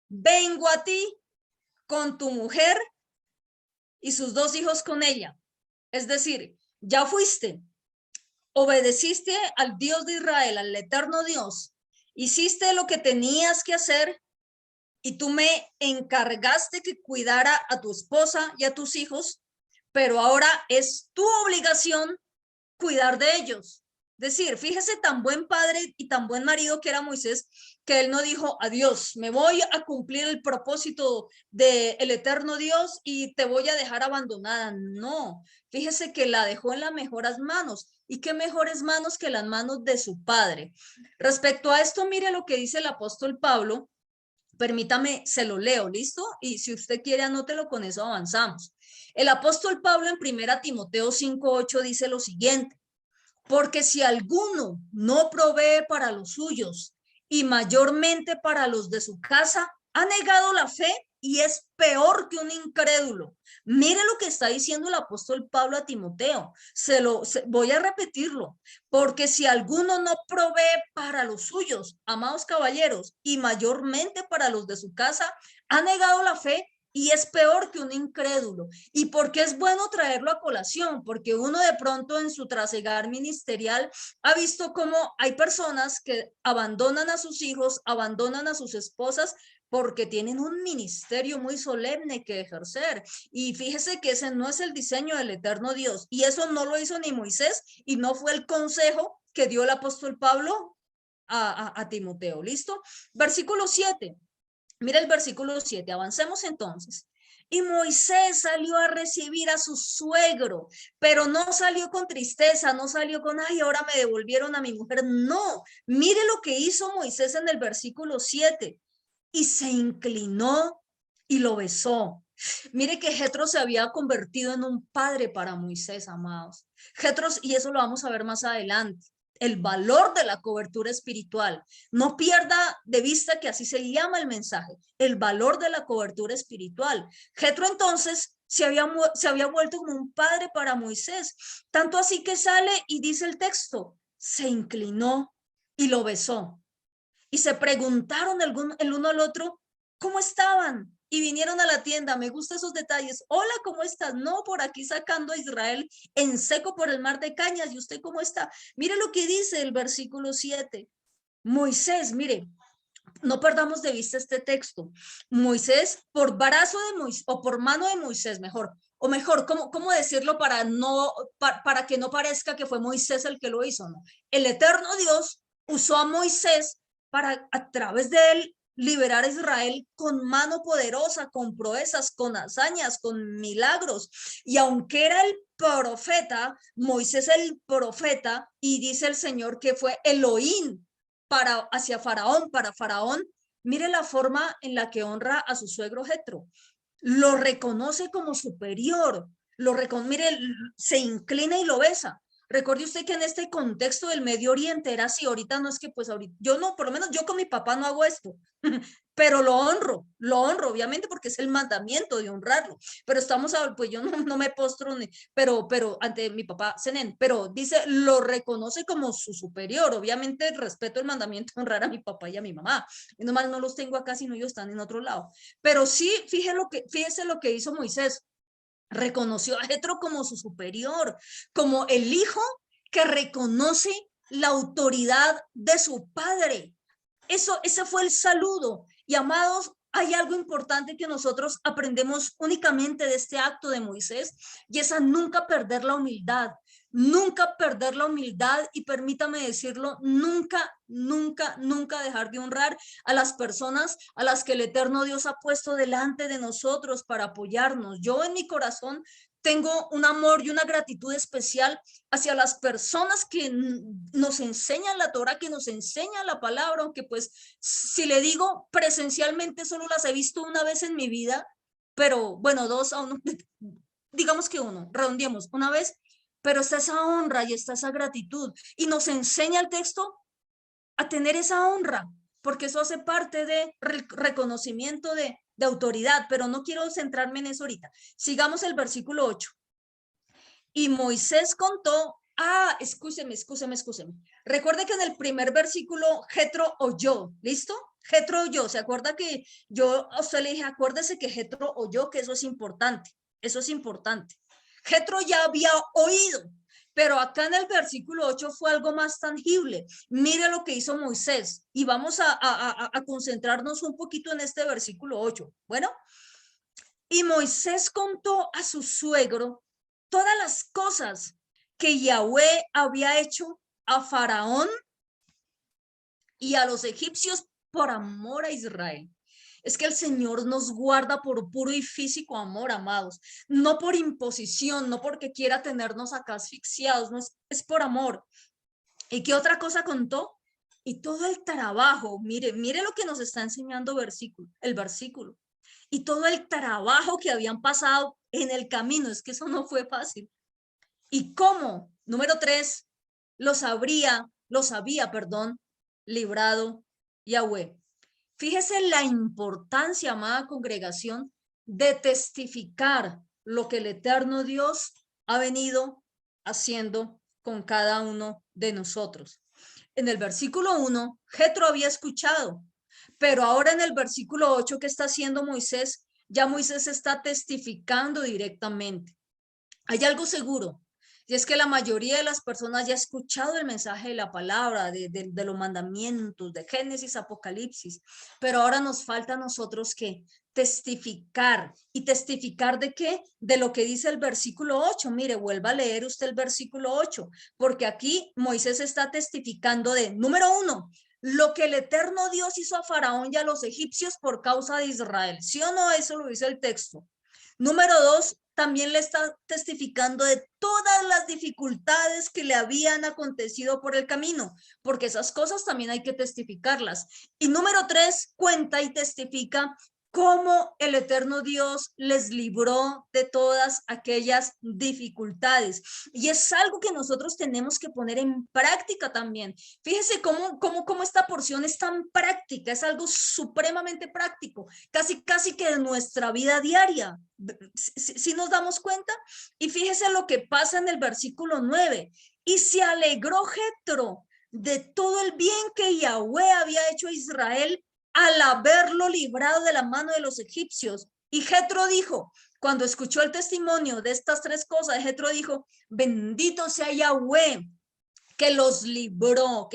vengo a ti con tu mujer y sus dos hijos con ella. Es decir, ya fuiste, obedeciste al Dios de Israel, al eterno Dios, hiciste lo que tenías que hacer y tú me encargaste que cuidara a tu esposa y a tus hijos, pero ahora es tu obligación cuidar de ellos. Es decir, fíjese tan buen padre y tan buen marido que era Moisés, que él no dijo, adiós, me voy a cumplir el propósito del eterno Dios y te voy a dejar abandonada. No, fíjese que la dejó en las mejores manos. ¿Y qué mejores manos que las manos de su padre? Respecto a esto, mire lo que dice el apóstol Pablo. Permítame, se lo leo, ¿listo? Y si usted quiere, anótelo, con eso avanzamos. El apóstol Pablo en 1 Timoteo 5:8 dice lo siguiente, porque si alguno no provee para los suyos y mayormente para los de su casa, ha negado la fe y es peor que un incrédulo. Mire lo que está diciendo el apóstol Pablo a Timoteo. Voy a repetirlo. Porque si alguno no provee para los suyos, amados caballeros, y mayormente para los de su casa, ha negado la fe y es peor que un incrédulo. ¿Y por qué es bueno traerlo a colación? Porque uno de pronto en su trasegar ministerial ha visto cómo hay personas que abandonan a sus hijos, abandonan a sus esposas porque tienen un ministerio muy solemne que ejercer. Y fíjese que ese no es el diseño del eterno Dios. Y eso no lo hizo ni Moisés y no fue el consejo que dio el apóstol Pablo a Timoteo. ¿Listo? Versículo 7. Mira el versículo 7, avancemos entonces. Y Moisés salió a recibir a su suegro, pero no salió con tristeza, no salió con, ay, ahora me devolvieron a mi mujer. No, mire lo que hizo Moisés en el versículo 7. Y se inclinó y lo besó. Mire que Jetro se había convertido en un padre para Moisés, amados. Jetro, y eso lo vamos a ver más adelante. el valor de la cobertura espiritual. No pierda de vista que así se llama el mensaje, el valor de la cobertura espiritual. Jetro entonces se había vuelto como un padre para Moisés, tanto así que sale y dice el texto, se inclinó y lo besó. Y se preguntaron el uno al otro, ¿cómo estaban? Y vinieron a la tienda, me gustan esos detalles. Hola, ¿cómo estás? No, por aquí sacando a Israel en seco por el mar de cañas. ¿Y usted cómo está? Mire lo que dice el versículo 7. Moisés, mire, no perdamos de vista este texto. Moisés, por brazo de Moisés, o por mano de Moisés, mejor, o mejor, ¿cómo decirlo para que no parezca que fue Moisés el que lo hizo? ¿No? El eterno Dios usó a Moisés para, a través de él, liberar a Israel con mano poderosa, con proezas, con hazañas, con milagros. Y aunque era el profeta, Moisés el profeta, y dice el Señor que fue Elohim hacia Faraón, para Faraón, mire la forma en la que honra a su suegro Jetro. Lo reconoce como superior, mire, se inclina y lo besa. Recuerde usted que en este contexto del Medio Oriente era así, ahorita no es que pues ahorita, yo no, por lo menos yo con mi papá no hago esto, pero lo honro, obviamente porque es el mandamiento de honrarlo, pero estamos, pues yo no me postro, pero ante mi papá, Zenén, pero dice, lo reconoce como su superior, obviamente respeto el mandamiento de honrar a mi papá y a mi mamá, y nomás no los tengo acá, sino ellos están en otro lado, pero sí, fíjese lo que hizo Moisés, reconoció a Jetro como su superior, como el hijo que reconoce la autoridad de su padre. Ese fue el saludo. Y amados, hay algo importante que nosotros aprendemos únicamente de este acto de Moisés, y es a nunca perder la humildad. Nunca perder la humildad, y permítame decirlo, nunca dejar de honrar a las personas a las que el eterno Dios ha puesto delante de nosotros para apoyarnos. Yo en mi corazón tengo un amor y una gratitud especial hacia las personas que nos enseñan la Torah, que nos enseñan la palabra, aunque pues si le digo presencialmente solo las he visto una vez en mi vida, pero bueno, dos a uno, digamos que uno, redondeemos una vez, pero está esa honra y está esa gratitud, y nos enseña el texto a tener esa honra, porque eso hace parte de reconocimiento de autoridad, pero no quiero centrarme en eso ahorita. Sigamos el versículo 8. Y Moisés contó, escúcheme. Recuerde que en el primer versículo Jetro oyó, ¿listo? Jetro oyó, ¿se acuerda que yo a usted le dije, acuérdese que Jetro oyó, que eso es importante, Jetro ya había oído, pero acá en el versículo 8 fue algo más tangible. Mire lo que hizo Moisés, y vamos a concentrarnos un poquito en este versículo 8. Bueno, y Moisés contó a su suegro todas las cosas que Yahweh había hecho a Faraón y a los egipcios por amor a Israel. Es que el Señor nos guarda por puro y físico amor, amados, no por imposición, no porque quiera tenernos acá asfixiados, no es por amor. ¿Y qué otra cosa contó? Y todo el trabajo, mire lo que nos está enseñando el versículo. Y todo el trabajo que habían pasado en el camino, es que eso no fue fácil. ¿Y cómo? Número 3, los había, librado Yahweh. Fíjese la importancia, amada congregación, de testificar lo que el eterno Dios ha venido haciendo con cada uno de nosotros. En el versículo 1, Jetro había escuchado, pero ahora en el versículo 8, ¿qué está haciendo Moisés? Ya Moisés está testificando directamente. Hay algo seguro, y es que la mayoría de las personas ya ha escuchado el mensaje de la palabra, de los mandamientos, de Génesis, Apocalipsis, pero ahora nos falta a nosotros que testificar. ¿Y testificar de qué? De lo que dice el versículo 8. Mire, vuelva a leer usted el versículo 8, porque aquí Moisés está testificando de, número 1, lo que el eterno Dios hizo a Faraón y a los egipcios por causa de Israel. ¿Sí o no? Eso lo dice el texto. Número 2, también le está testificando de todas las dificultades que le habían acontecido por el camino, porque esas cosas también hay que testificarlas. Y número 3, cuenta y testifica cómo el eterno Dios les libró de todas aquellas dificultades. Y es algo que nosotros tenemos que poner en práctica también. Fíjese cómo esta porción es tan práctica, es algo supremamente práctico, casi que de nuestra vida diaria. Si nos damos cuenta, y fíjese lo que pasa en el versículo 9. Y se alegró Jetro de todo el bien que Yahweh había hecho a Israel al haberlo librado de la mano de los egipcios. Y Jetro dijo, cuando escuchó el testimonio de estas tres cosas, Jetro dijo, bendito sea Yahweh, que los libró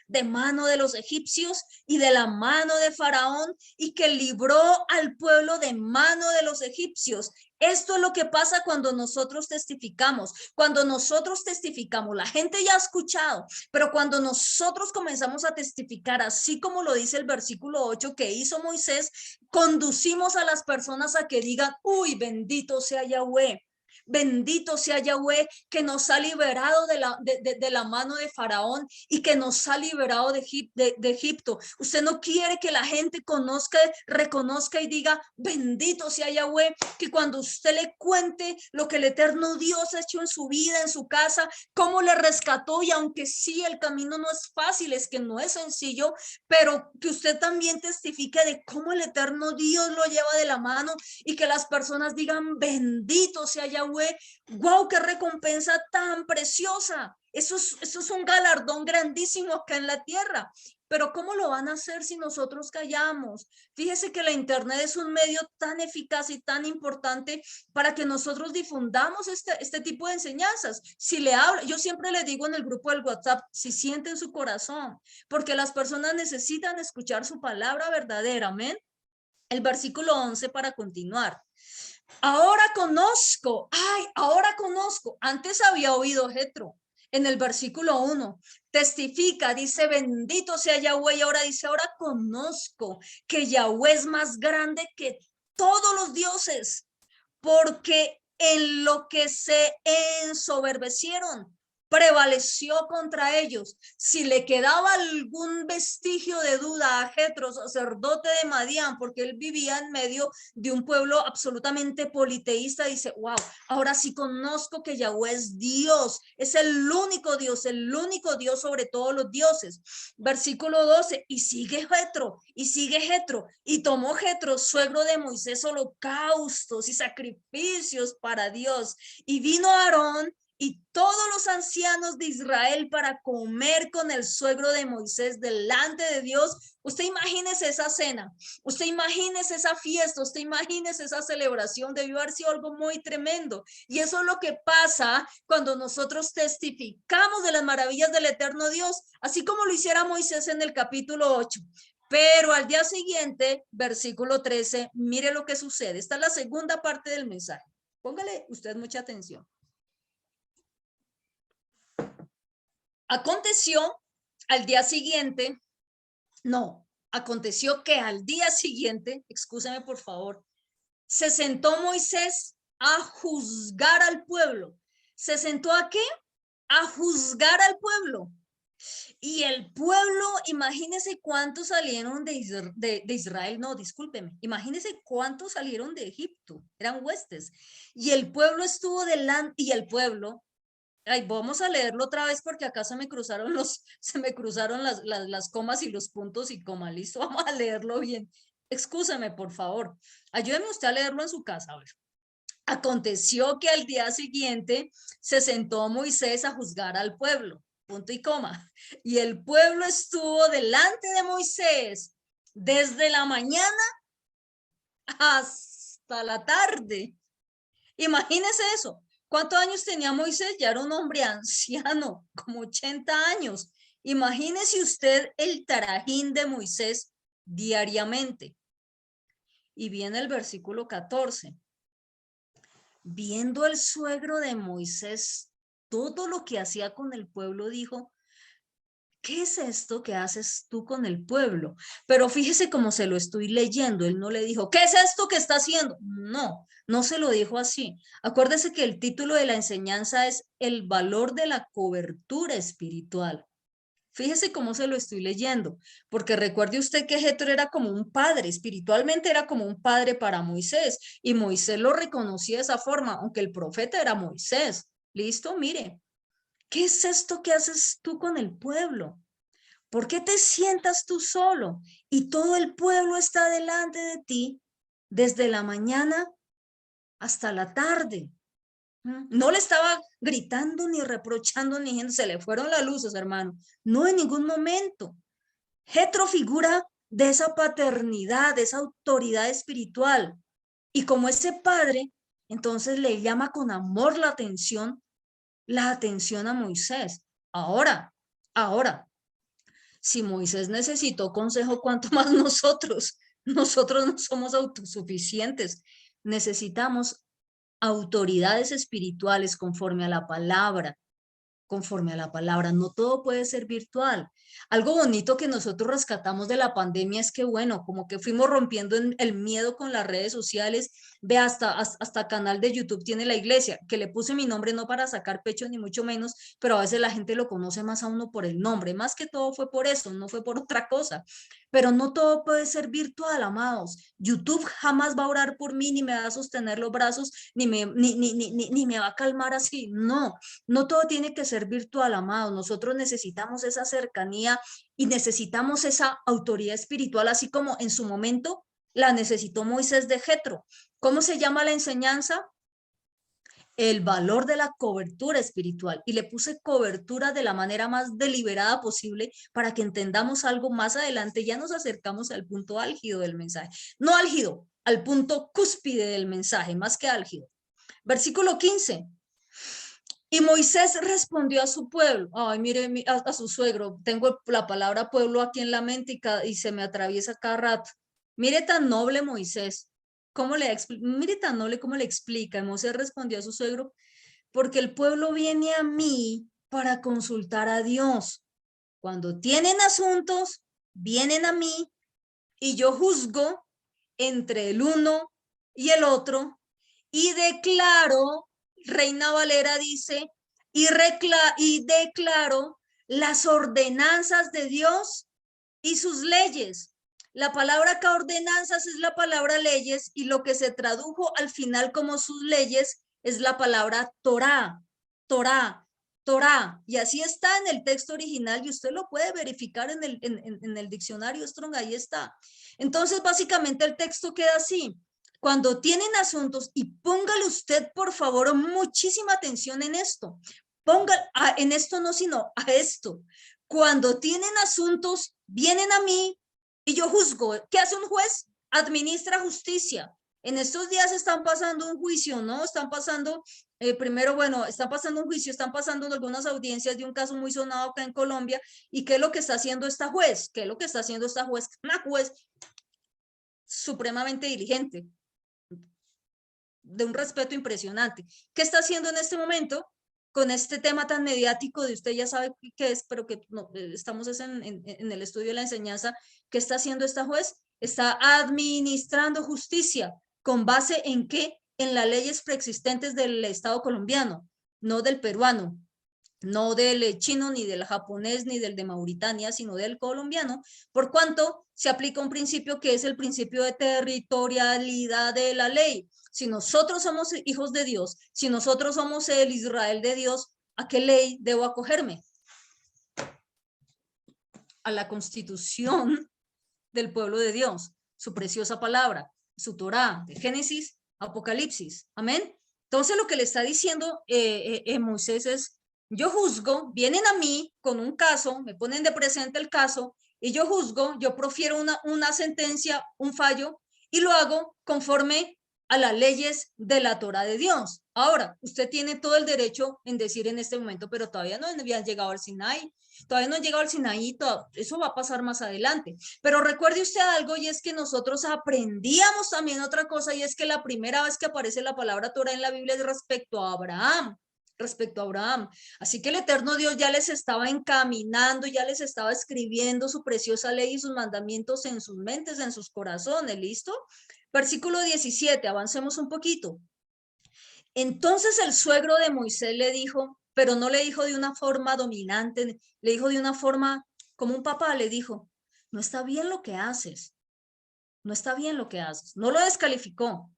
de mano de los egipcios y de la mano de Faraón, y que libró al pueblo de mano de los egipcios. Esto es lo que pasa cuando nosotros testificamos. Cuando nosotros testificamos, la gente ya ha escuchado, pero cuando nosotros comenzamos a testificar, así como lo dice el versículo 8 que hizo Moisés, conducimos a las personas a que digan, uy, bendito sea Yahweh. Bendito sea Yahweh, que nos ha liberado de la mano de Faraón y que nos ha liberado de Egipto. Usted no quiere que la gente conozca, reconozca y diga, bendito sea Yahweh, que cuando usted le cuente lo que el eterno Dios ha hecho en su vida, en su casa, cómo le rescató, y aunque sí, el camino no es fácil, es que no es sencillo, pero que usted también testifique de cómo el eterno Dios lo lleva de la mano y que las personas digan, bendito sea Yahweh. ¡Wow! ¡Qué recompensa tan preciosa! Eso es un galardón grandísimo acá en la tierra. Pero ¿cómo lo van a hacer si nosotros callamos? Fíjese que la internet es un medio tan eficaz y tan importante para que nosotros difundamos este tipo de enseñanzas. Si le hablo, yo siempre le digo en el grupo del WhatsApp, si siente en su corazón, porque las personas necesitan escuchar su palabra verdadera. Amén. El versículo 11 para continuar. Ahora conozco, antes había oído Jetro. En el versículo 1 testifica, dice, bendito sea Yahweh, y ahora dice, ahora conozco que Yahweh es más grande que todos los dioses, porque en lo que se ensoberbecieron, prevaleció contra ellos. Si le quedaba algún vestigio de duda a Jetro, sacerdote de Madián, porque él vivía en medio de un pueblo absolutamente politeísta, dice, wow, ahora sí conozco que Yahweh es Dios, es el único Dios sobre todos los dioses. Versículo 12, y sigue Jetro, y tomó Jetro, suegro de Moisés, holocaustos y sacrificios para Dios, y vino Aarón y todos los ancianos de Israel para comer con el suegro de Moisés delante de Dios. Usted imagínese esa cena, usted imagínese esa fiesta, usted imagínese esa celebración, debió haber sido algo muy tremendo. Y eso es lo que pasa cuando nosotros testificamos de las maravillas del eterno Dios, así como lo hiciera Moisés en el capítulo 8. Pero al día siguiente, versículo 13, mire lo que sucede. Esta es la segunda parte del mensaje. Póngale usted mucha atención. Aconteció que al día siguiente, excúseme por favor, se sentó Moisés a juzgar al pueblo. ¿Se sentó a qué? A juzgar al pueblo. Y el pueblo, imagínese cuántos salieron de Israel, no, discúlpeme, imagínese cuántos salieron de Egipto, eran huestes. Y el pueblo estuvo delante, y el pueblo, ay, vamos a leerlo otra vez porque acá se me cruzaron las comas y los puntos y coma. Listo, vamos a leerlo bien. Excúseme, por favor. Ayúdeme usted a leerlo en su casa. A ver. Aconteció que al día siguiente se sentó Moisés a juzgar al pueblo. Punto y coma. Y el pueblo estuvo delante de Moisés desde la mañana hasta la tarde. Imagínese eso. ¿Cuántos años tenía Moisés? Ya era un hombre anciano, como 80 años. Imagínese usted el tarajín de Moisés diariamente. Y viene el versículo 14. Viendo el suegro de Moisés todo lo que hacía con el pueblo, dijo, ¿qué es esto que haces tú con el pueblo? Pero fíjese cómo se lo estoy leyendo. Él no le dijo, ¿qué es esto que está haciendo? No se lo dijo así. Acuérdese que el título de la enseñanza es el valor de la cobertura espiritual. Fíjese cómo se lo estoy leyendo, porque recuerde usted que Jetro era como un padre, espiritualmente era como un padre para Moisés, y Moisés lo reconocía de esa forma, aunque el profeta era Moisés. ¿Listo? Mire, ¿qué es esto que haces tú con el pueblo? ¿Por qué te sientas tú solo y todo el pueblo está delante de ti desde la mañana hasta la tarde? No le estaba gritando ni reprochando ni diciendo, se le fueron las luces, hermano. No, en ningún momento. Jetro figura de esa paternidad, de esa autoridad espiritual. Y como ese padre, entonces le llama con amor la atención a Moisés. Ahora, si Moisés necesitó consejo, ¿cuánto más nosotros? Nosotros no somos autosuficientes. Necesitamos autoridades espirituales conforme a la palabra. No todo puede ser virtual. Algo bonito que nosotros rescatamos de la pandemia es que, bueno, como que fuimos rompiendo el miedo con las redes sociales. Ve, hasta canal de YouTube tiene la iglesia, que le puse mi nombre no para sacar pecho ni mucho menos, pero a veces la gente lo conoce más a uno por el nombre. Más que todo fue por eso, no fue por otra cosa. Pero no todo puede ser virtual, amados. YouTube jamás va a orar por mí, ni me va a sostener los brazos, ni me va a calmar así. No, no todo tiene que ser virtual, amados. Nosotros necesitamos esa cercanía y necesitamos esa autoridad espiritual, así como en su momento la necesitó Moisés de Jetro. ¿Cómo se llama la enseñanza? El valor de la cobertura espiritual, y le puse cobertura de la manera más deliberada posible para que entendamos algo más adelante. Ya nos acercamos al punto álgido del mensaje, no álgido, al punto cúspide del mensaje, más que álgido. Versículo 15. Y Moisés respondió a su pueblo, ay, mire, a su suegro, tengo la palabra pueblo aquí en la mente y se me atraviesa cada rato. Mire tan noble Moisés, mire tan noble cómo le explica. Y Moisés respondió a su suegro, porque el pueblo viene a mí para consultar a Dios. Cuando tienen asuntos, vienen a mí y yo juzgo entre el uno y el otro y declaro, Reina Valera dice, y declaro las ordenanzas de Dios y sus leyes. La palabra acá ordenanzas es la palabra leyes, y lo que se tradujo al final como sus leyes es la palabra Torá, Torá, Torá. Y así está en el texto original, y usted lo puede verificar en el diccionario Strong, ahí está. Entonces, básicamente el texto queda así. Cuando tienen asuntos, y póngale usted, por favor, muchísima atención en esto. En esto no, sino a esto. Cuando tienen asuntos, vienen a mí y yo juzgo. ¿Qué hace un juez? Administra justicia. En estos días están pasando un juicio, ¿no? Están pasando, primero, bueno, están pasando un juicio, están pasando algunas audiencias de un caso muy sonado acá en Colombia. ¿Y qué es lo que está haciendo esta juez? ¿Qué es lo que está haciendo esta juez? Una juez supremamente diligente, de un respeto impresionante. ¿Qué está haciendo en este momento con este tema tan mediático de usted ya sabe qué es, pero que no, estamos en el estudio de la enseñanza? ¿Qué está haciendo esta juez? Está administrando justicia. ¿Con base en qué? En las leyes preexistentes del Estado colombiano, no del peruano, no del chino, ni del japonés, ni del de Mauritania, sino del colombiano, por cuanto se aplica un principio que es el principio de territorialidad de la ley. Si nosotros somos hijos de Dios, si nosotros somos el Israel de Dios, ¿a qué ley debo acogerme? A la constitución del pueblo de Dios, su preciosa palabra, su Torá, de Génesis, Apocalipsis. Amén. Entonces lo que le está diciendo Moisés es, yo juzgo, vienen a mí con un caso, me ponen de presente el caso, y yo juzgo, yo profiero una sentencia, un fallo, y lo hago conforme a las leyes de la Torá de Dios. Ahora, usted tiene todo el derecho en decir en este momento, pero todavía no habían llegado al Sinaí, todavía no han llegado al Sinaí, eso va a pasar más adelante. Pero recuerde usted algo, y es que nosotros aprendíamos también otra cosa, y es que la primera vez que aparece la palabra Torah en la Biblia es respecto a Abraham. Así que el eterno Dios ya les estaba encaminando, ya les estaba escribiendo su preciosa ley y sus mandamientos en sus mentes, en sus corazones. ¿Listo? Versículo 17, avancemos un poquito. Entonces el suegro de Moisés le dijo, pero no le dijo de una forma dominante, le dijo de una forma como un papá le dijo, no está bien lo que haces, no está bien lo que haces. No lo descalificó,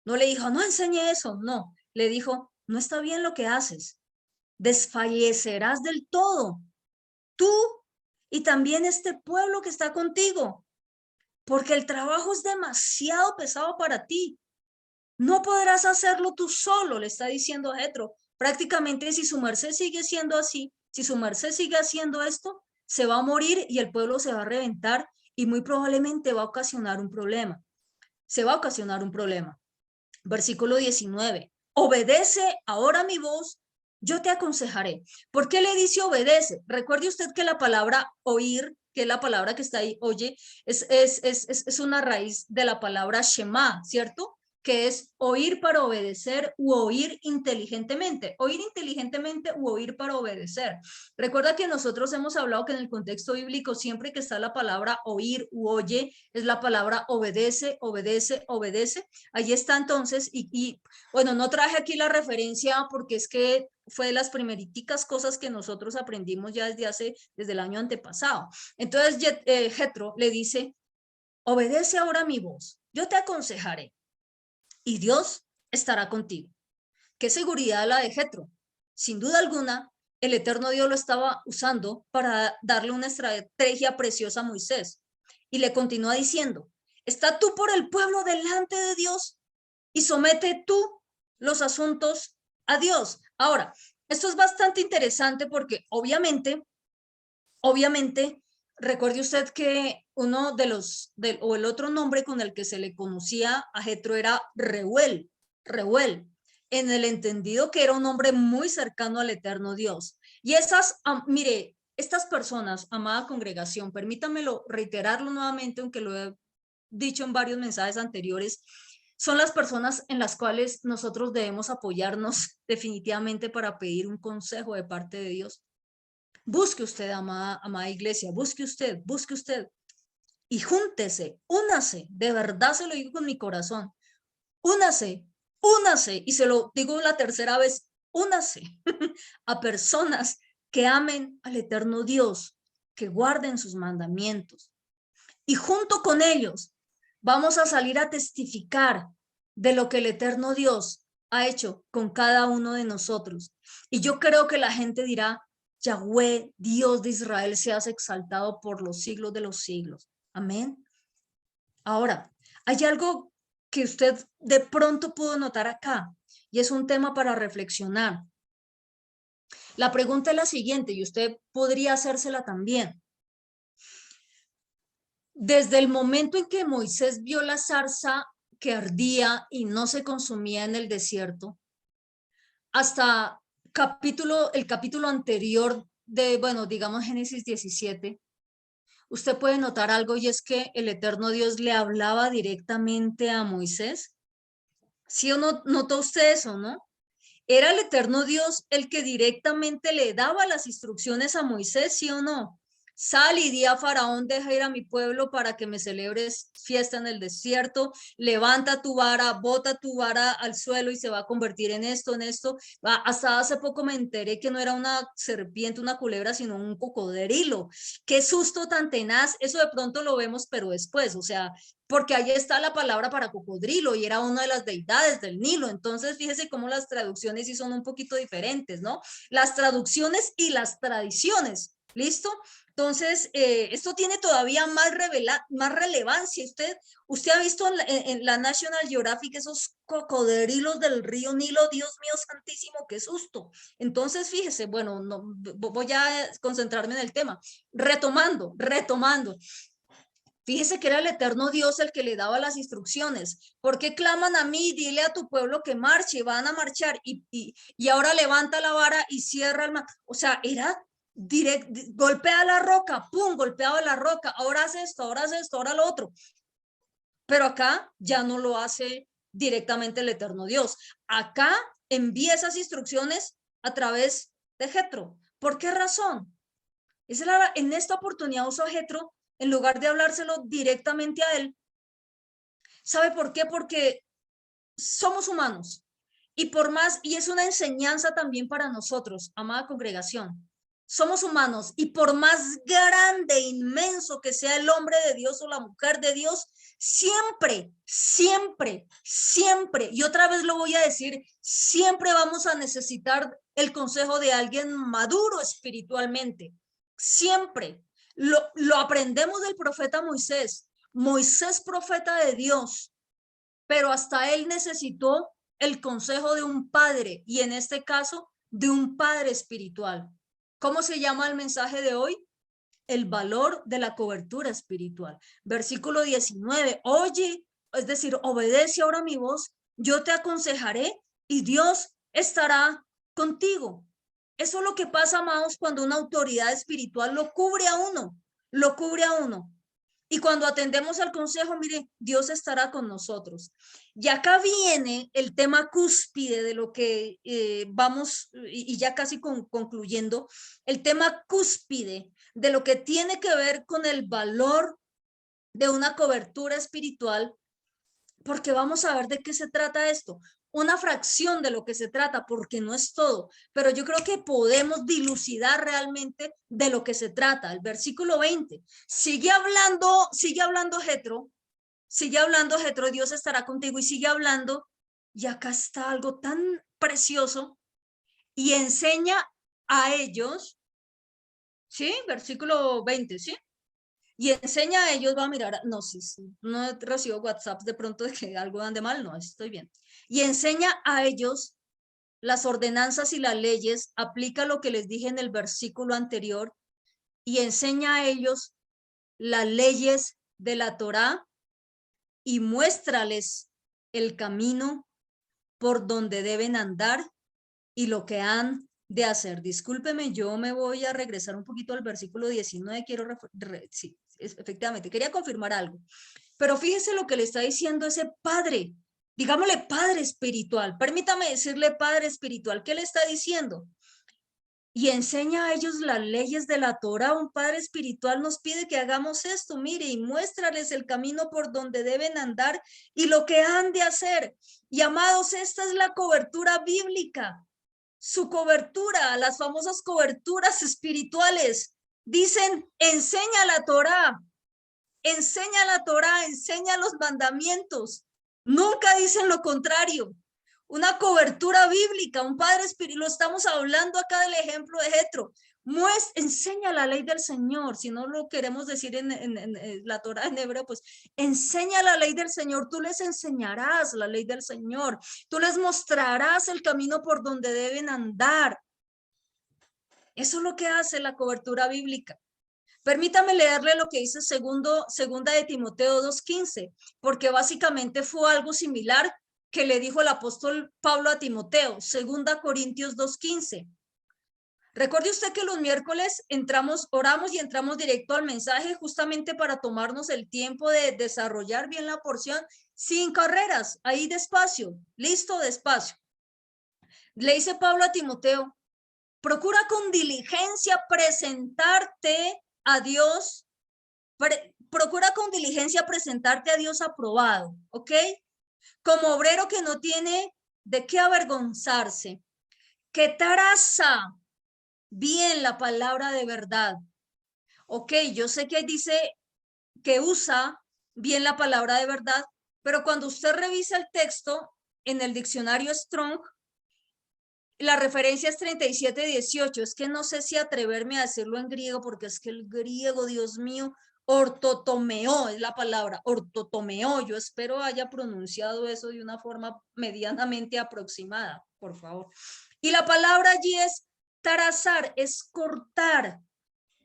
no le dijo, no enseñe eso, no, le dijo, no está bien lo que haces, desfallecerás del todo, tú y también este pueblo que está contigo, porque el trabajo es demasiado pesado para ti. No podrás hacerlo tú solo, le está diciendo a Jetro. Prácticamente si su merced sigue siendo así, si su merced sigue haciendo esto, se va a morir y el pueblo se va a reventar y muy probablemente va a ocasionar un problema. Se va a ocasionar un problema. Versículo 19. Obedece ahora mi voz, yo te aconsejaré. ¿Por qué le dice obedece? Recuerde usted que la palabra oír, que es la palabra que está ahí, oye, es una raíz de la palabra Shema, ¿cierto? Que es oír para obedecer u oír inteligentemente u oír para obedecer. Recuerda que nosotros hemos hablado que en el contexto bíblico siempre que está la palabra oír u oye, es la palabra obedece, obedece, obedece. Allí está entonces, bueno, no traje aquí la referencia porque es que fue de las primeriticas cosas que nosotros aprendimos ya desde el año antepasado. Entonces Jetro le dice, obedece ahora mi voz, yo te aconsejaré y Dios estará contigo. ¿Qué seguridad la de Jetro? Sin duda alguna, el eterno Dios lo estaba usando para darle una estrategia preciosa a Moisés. Y le continúa diciendo, está tú por el pueblo delante de Dios y somete tú los asuntos a Dios. Ahora, esto es bastante interesante porque obviamente, recuerde usted que uno de o el otro nombre con el que se le conocía a Jetro era Reuel, en el entendido que era un hombre muy cercano al eterno Dios. Y mire, estas personas, amada congregación, permítanmelo reiterarlo nuevamente, aunque lo he dicho en varios mensajes anteriores, son las personas en las cuales nosotros debemos apoyarnos definitivamente para pedir un consejo de parte de Dios. Busque usted, amada iglesia, busque usted y júntese, únase, de verdad se lo digo con mi corazón, únase, y se lo digo la tercera vez, únase a personas que amen al eterno Dios, que guarden sus mandamientos. Y junto con ellos vamos a salir a testificar de lo que el eterno Dios ha hecho con cada uno de nosotros. Y yo creo que la gente dirá, Yahweh, Dios de Israel, seas exaltado por los siglos de los siglos. Amén. Ahora, hay algo que usted de pronto pudo notar acá y es un tema para reflexionar. La pregunta es la siguiente y usted podría hacérsela también. Desde el momento en que Moisés vio la zarza que ardía y no se consumía en el desierto, hasta el capítulo anterior de, bueno, digamos Génesis 17, usted puede notar algo y es que el eterno Dios le hablaba directamente a Moisés. ¿Sí o no notó usted eso, no? Era el eterno Dios el que directamente le daba las instrucciones a Moisés, ¿sí o no? Sal y di a Faraón, deja ir a mi pueblo para que me celebres fiesta en el desierto, levanta tu vara, bota tu vara al suelo y se va a convertir en esto, en esto. Hasta hace poco me enteré que no era una serpiente, una culebra, sino un cocodrilo. Qué susto tan tenaz, eso de pronto lo vemos, pero después, o sea, porque ahí está la palabra para cocodrilo y era una de las deidades del Nilo. Entonces, fíjese cómo las traducciones sí son un poquito diferentes, ¿no? Las traducciones y las tradiciones, ¿listo? Entonces, esto tiene todavía más relevancia. Usted ha visto en la National Geographic esos cocodrilos del río Nilo, Dios mío santísimo, qué susto. Entonces, fíjese, bueno, no, voy a concentrarme en el tema. Retomando. Fíjese que era el eterno Dios el que le daba las instrucciones. ¿Por qué claman a mí? Dile a tu pueblo que marche, van a marchar y ahora levanta la vara y cierra el mar. O sea, era golpea la roca, pum, golpeaba la roca, ahora hace esto, ahora lo otro. Pero acá ya no lo hace directamente el eterno Dios. Acá envía esas instrucciones a través de Jetro. ¿Por qué razón? En esta oportunidad usó a Jetro en lugar de hablárselo directamente a él. ¿Sabe por qué? Porque somos humanos y es una enseñanza también para nosotros, amada congregación. Somos humanos y por más grande, inmenso que sea el hombre de Dios o la mujer de Dios, siempre, siempre, siempre, y otra vez lo voy a decir, siempre vamos a necesitar el consejo de alguien maduro espiritualmente. Siempre. Lo aprendemos del profeta Moisés. Moisés, profeta de Dios, pero hasta él necesitó el consejo de un padre, y en este caso, de un padre espiritual. ¿Cómo se llama el mensaje de hoy? El valor de la cobertura espiritual. Versículo 19, oye, es decir, obedece ahora mi voz, yo te aconsejaré y Dios estará contigo. Eso es lo que pasa, amados, cuando una autoridad espiritual lo cubre a uno, lo cubre a uno. Y cuando atendemos al consejo, mire, Dios estará con nosotros. Y acá viene el tema cúspide de lo que vamos, y ya casi concluyendo, el tema cúspide de lo que tiene que ver con el valor de una cobertura espiritual, porque vamos a ver de qué se trata esto. Una fracción de lo que se trata, porque no es todo, pero yo creo que podemos dilucidar realmente de lo que se trata. El versículo 20 sigue hablando Jetro, Dios estará contigo, y sigue hablando, y acá está algo tan precioso, y enseña a ellos, ¿sí? Versículo 20, ¿sí? Y enseña a ellos, va a mirar, no, sí, no recibo WhatsApp de pronto de que algo ande mal, no, estoy bien. Y enseña a ellos las ordenanzas y las leyes, aplica lo que les dije en el versículo anterior, y enseña a ellos las leyes de la Torá y muéstrales el camino por donde deben andar y lo que han de hacer. Discúlpeme, yo me voy a regresar un poquito al versículo 19, sí, efectivamente, quería confirmar algo, pero fíjese lo que le está diciendo ese padre, digámosle padre espiritual, permítame decirle padre espiritual, ¿qué le está diciendo? Y enseña a ellos las leyes de la Torá. Un padre espiritual nos pide que hagamos esto, mire, y muéstrales el camino por donde deben andar y lo que han de hacer. Y amados, esta es la cobertura bíblica, su cobertura, las famosas coberturas espirituales. Dicen, enseña la Torá, enseña los mandamientos. Nunca dicen lo contrario. Una cobertura bíblica, un padre espiritual, lo estamos hablando acá del ejemplo de Jetro. Enseña la ley del Señor, si no lo queremos decir en la Torá en hebreo, pues enseña la ley del Señor, tú les enseñarás la ley del Señor, tú les mostrarás el camino por donde deben andar. Eso es lo que hace la cobertura bíblica. Permítame leerle lo que dice segunda de Timoteo 2:15, porque básicamente fue algo similar que le dijo el apóstol Pablo a Timoteo, 2 Corintios 2:15. Recuerde usted que los miércoles oramos y entramos directo al mensaje justamente para tomarnos el tiempo de desarrollar bien la porción sin carreras, ahí despacio, listo, despacio. Le dice Pablo a Timoteo, procura con diligencia presentarte a Dios, procura con diligencia presentarte a Dios aprobado, ¿ok? Como obrero que no tiene de qué avergonzarse, que traza bien la palabra de verdad. Ok, yo sé que dice que usa bien la palabra de verdad, pero cuando usted revisa el texto en el diccionario Strong, la referencia es 37:18. Es que no sé si atreverme a decirlo en griego, porque es que el griego, Dios mío, ortotomeo es la palabra, ortotomeo. Yo espero haya pronunciado eso de una forma medianamente aproximada, por favor. Y la palabra allí es trazar, es cortar,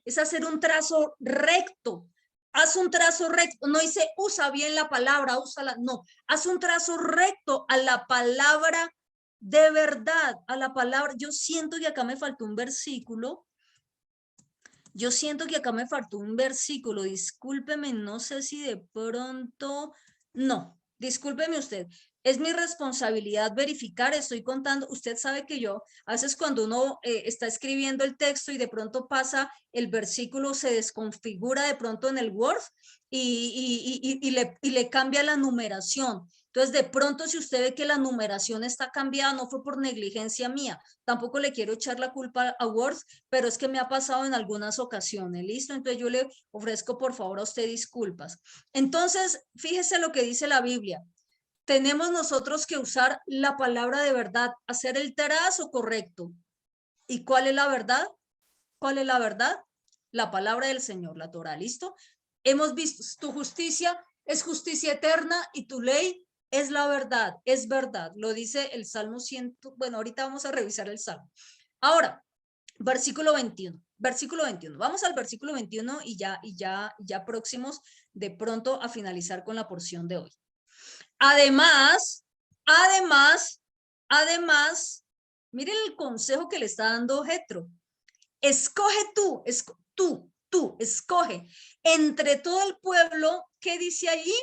es hacer un trazo recto. Haz un trazo recto, no dice usa bien la palabra, úsala, no, haz un trazo recto a la palabra de verdad, a la palabra. Yo siento que acá me faltó un versículo. Discúlpeme, no sé si de pronto, no, discúlpeme usted. Es mi responsabilidad verificar, estoy contando, usted sabe que yo, a veces cuando uno está escribiendo el texto y de pronto pasa el versículo, se desconfigura de pronto en el Word y le cambia la numeración. Entonces, de pronto, si usted ve que la numeración está cambiada, no fue por negligencia mía. Tampoco le quiero echar la culpa a Word, pero es que me ha pasado en algunas ocasiones, ¿listo? Entonces, yo le ofrezco, por favor, a usted disculpas. Entonces, fíjese lo que dice la Biblia. Tenemos nosotros que usar la palabra de verdad, hacer el trazo correcto. ¿Y cuál es la verdad? ¿Cuál es la verdad? La palabra del Señor, la Torah, ¿listo? Hemos visto, tu justicia es justicia eterna y tu ley es la verdad, es verdad. Lo dice el Salmo 100, bueno, ahorita vamos a revisar el Salmo. Ahora, versículo 21, versículo 21. Vamos al versículo 21 y ya próximos de pronto a finalizar con la porción de hoy. Además, miren el consejo que le está dando Jetro. Escoge escoge entre todo el pueblo, ¿qué dice allí?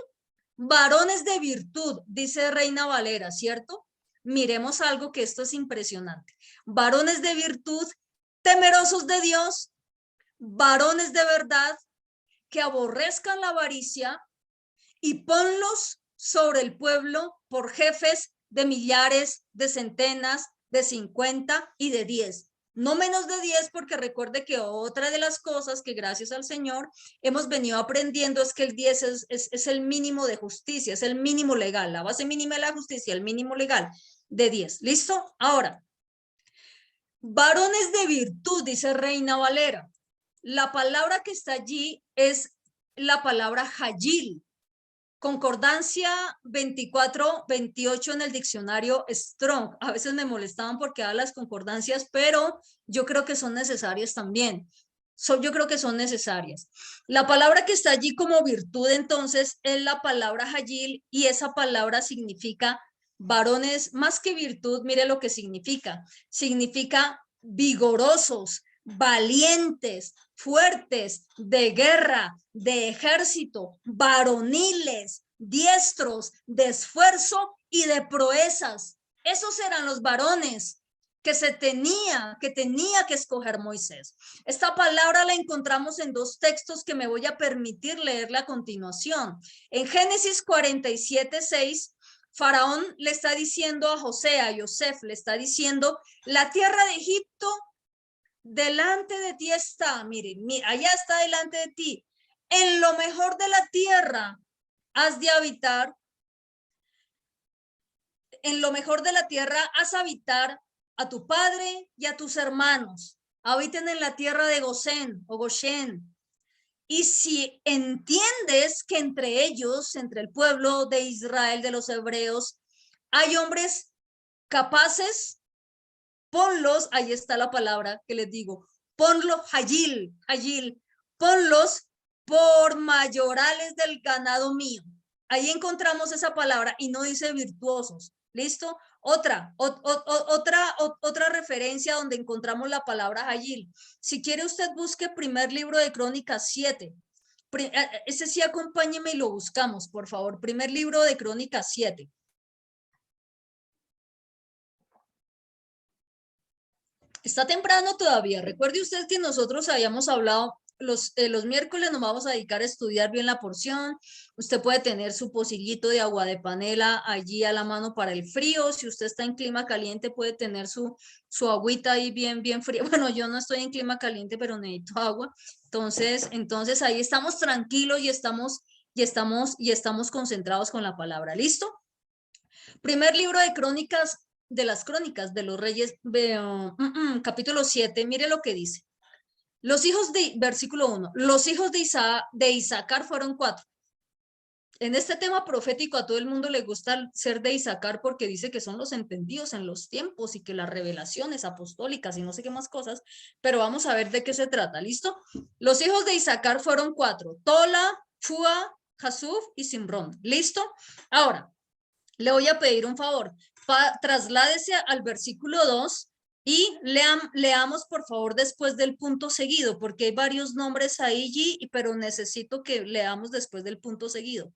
Varones de virtud, dice Reina Valera, ¿cierto? Miremos algo que esto es impresionante. Varones de virtud, temerosos de Dios, varones de verdad, que aborrezcan la avaricia y ponlos sobre el pueblo por jefes de millares, de centenas, de 50 y de 10. No menos de 10, porque recuerde que otra de las cosas que gracias al Señor hemos venido aprendiendo es que el 10 es el mínimo de justicia, es el mínimo legal, la base mínima de la justicia, el mínimo legal de 10. ¿Listo? Ahora, varones de virtud, dice Reina Valera. La palabra que está allí es la palabra Hayil. Concordancia 24-28 en el diccionario Strong. A veces me molestaban porque da las concordancias, pero yo creo que son necesarias también. Yo creo que son necesarias. La palabra que está allí como virtud, entonces, es la palabra Hayil, y esa palabra significa varones, más que virtud, mire lo que significa. Significa vigorosos, valientes, fuertes, de guerra, de ejército, varoniles, diestros, de esfuerzo y de proezas. Esos eran los varones que tenía que escoger Moisés. Esta palabra la encontramos en dos textos que me voy a permitir leerla a continuación. En Génesis 47:6, Faraón le está diciendo a José, a Yosef, le está diciendo, la tierra de Egipto delante de ti está, mire, allá está delante de ti. En lo mejor de la tierra has de habitar. En lo mejor de la tierra has habitar a tu padre y a tus hermanos. Habiten en la tierra de Gosén o Goshen. Y si entiendes que entre ellos, entre el pueblo de Israel, de los hebreos, hay hombres capaces, ponlos, ahí está la palabra que les digo, ponlos, Hayil, ponlos por mayorales del ganado mío. Ahí encontramos esa palabra y no dice virtuosos. ¿Listo? Otra referencia donde encontramos la palabra Hayil. Si quiere usted busque primer libro de Crónicas 7. Ese sí, acompáñeme y lo buscamos, por favor. Primer libro de Crónicas 7. Está temprano todavía. Recuerde usted que nosotros habíamos hablado los miércoles, nos vamos a dedicar a estudiar bien la porción. Usted puede tener su pocillito de agua de panela allí a la mano para el frío. Si usted está en clima caliente, puede tener su agüita ahí bien fría. Bueno, yo no estoy en clima caliente, pero necesito agua. Entonces ahí estamos tranquilos y estamos concentrados con la palabra. ¿Listo? Primer libro de Crónicas, de las Crónicas de los Reyes, capítulo 7, mire lo que dice. Los hijos de, versículo 1, los hijos de Isaacar fueron 4. En este tema profético a todo el mundo le gusta ser de Isaacar porque dice que son los entendidos en los tiempos y que las revelaciones apostólicas y no sé qué más cosas, pero vamos a ver de qué se trata, ¿listo? Los hijos de Isaacar fueron 4, Tola, Fua, Jasuf y Simrón, ¿listo? Ahora, le voy a pedir un favor, trasládese al versículo 2 y leamos por favor después del punto seguido, porque hay varios nombres ahí, pero necesito que leamos después del punto seguido.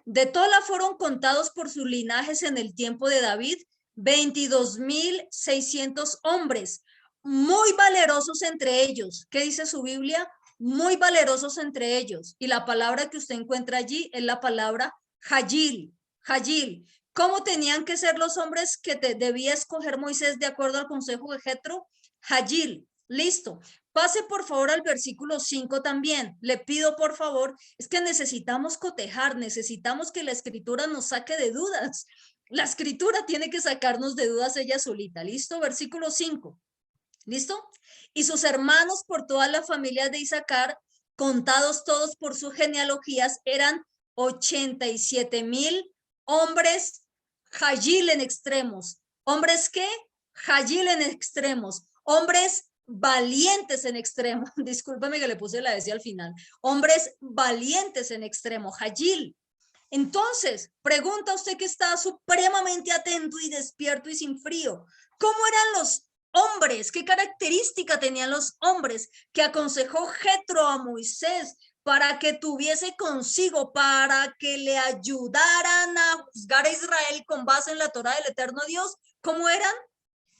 De Tola fueron contados por sus linajes en el tiempo de David 22,600 hombres, muy valerosos entre ellos. ¿Qué dice su Biblia? Muy valerosos entre ellos. Y la palabra que usted encuentra allí es la palabra Hayil. Jayil. ¿Cómo tenían que ser los hombres que debía escoger Moisés de acuerdo al consejo de Jetro? Jayil. Listo. Pase por favor al versículo 5 también. Le pido por favor, es que necesitamos cotejar, necesitamos que la escritura nos saque de dudas. La escritura tiene que sacarnos de dudas ella solita. ¿Listo? Versículo 5. ¿Listo? Y sus hermanos por toda la familia de Isaacar, contados todos por sus genealogías, eran 87,000 hombres Jayil en extremos. ¿Hombres qué? Jayil en extremos. Hombres valientes en extremo. Discúlpame que le puse la S al final. Hombres valientes en extremo. Jayil. Entonces, pregunta usted que está supremamente atento y despierto y sin frío. ¿Cómo eran los hombres? ¿Qué característica tenían los hombres que aconsejó Jetro a Moisés para que tuviese consigo, para que le ayudaran a juzgar a Israel con base en la Torá del eterno Dios? ¿Cómo eran?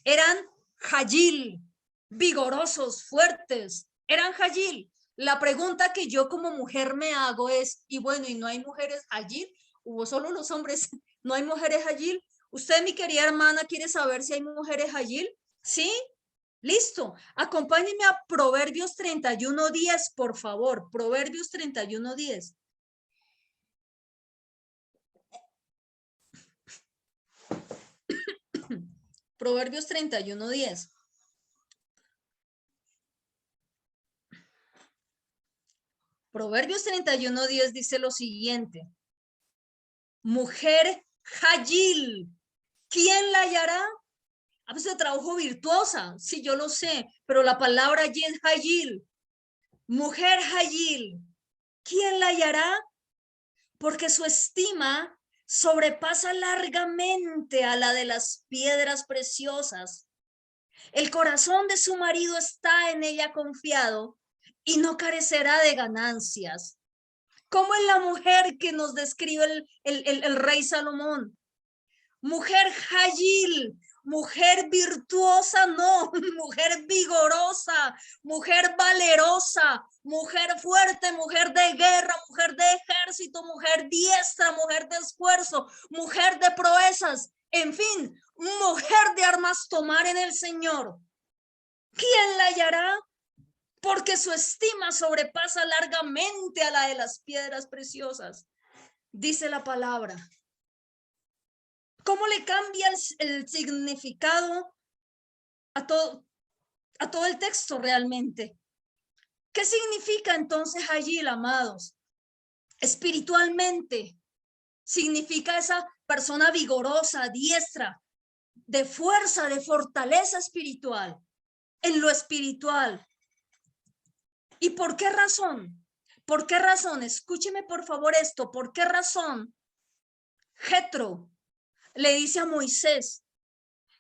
Eran Jayil, vigorosos, fuertes. Eran Jayil. La pregunta que yo como mujer me hago es, y bueno, ¿y no hay mujeres Jayil? ¿Hubo solo los hombres? ¿No hay mujeres Jayil? Usted, mi querida hermana, quiere saber si hay mujeres Jayil. ¿Sí? Listo. Acompáñenme a Proverbios 31:10, por favor. Proverbios 31:10. Proverbios 31:10. Proverbios 31:10 dice lo siguiente. Mujer Jayil, ¿quién la hallará? A veces trabajo virtuosa, sí, yo lo sé, pero la palabra allí es Jayil. Mujer Jayil, ¿quién la hallará? Porque su estima sobrepasa largamente a la de las piedras preciosas. El corazón de su marido está en ella confiado y no carecerá de ganancias. ¿Cómo es la mujer que nos describe el rey Salomón? Mujer Jayil, mujer virtuosa, no, mujer vigorosa, mujer valerosa, mujer fuerte, mujer de guerra, mujer de ejército, mujer diestra, mujer de esfuerzo, mujer de proezas, en fin, mujer de armas tomar en el Señor. ¿Quién la hallará? Porque su estima sobrepasa largamente a la de las piedras preciosas, dice la palabra. ¿Cómo le cambia el significado a todo el texto realmente? ¿Qué significa entonces allí, amados? Espiritualmente, significa esa persona vigorosa, diestra, de fuerza, de fortaleza espiritual, en lo espiritual. ¿Y por qué razón? ¿Por qué razón? Escúcheme por favor esto. ¿Por qué razón Jetro le dice a Moisés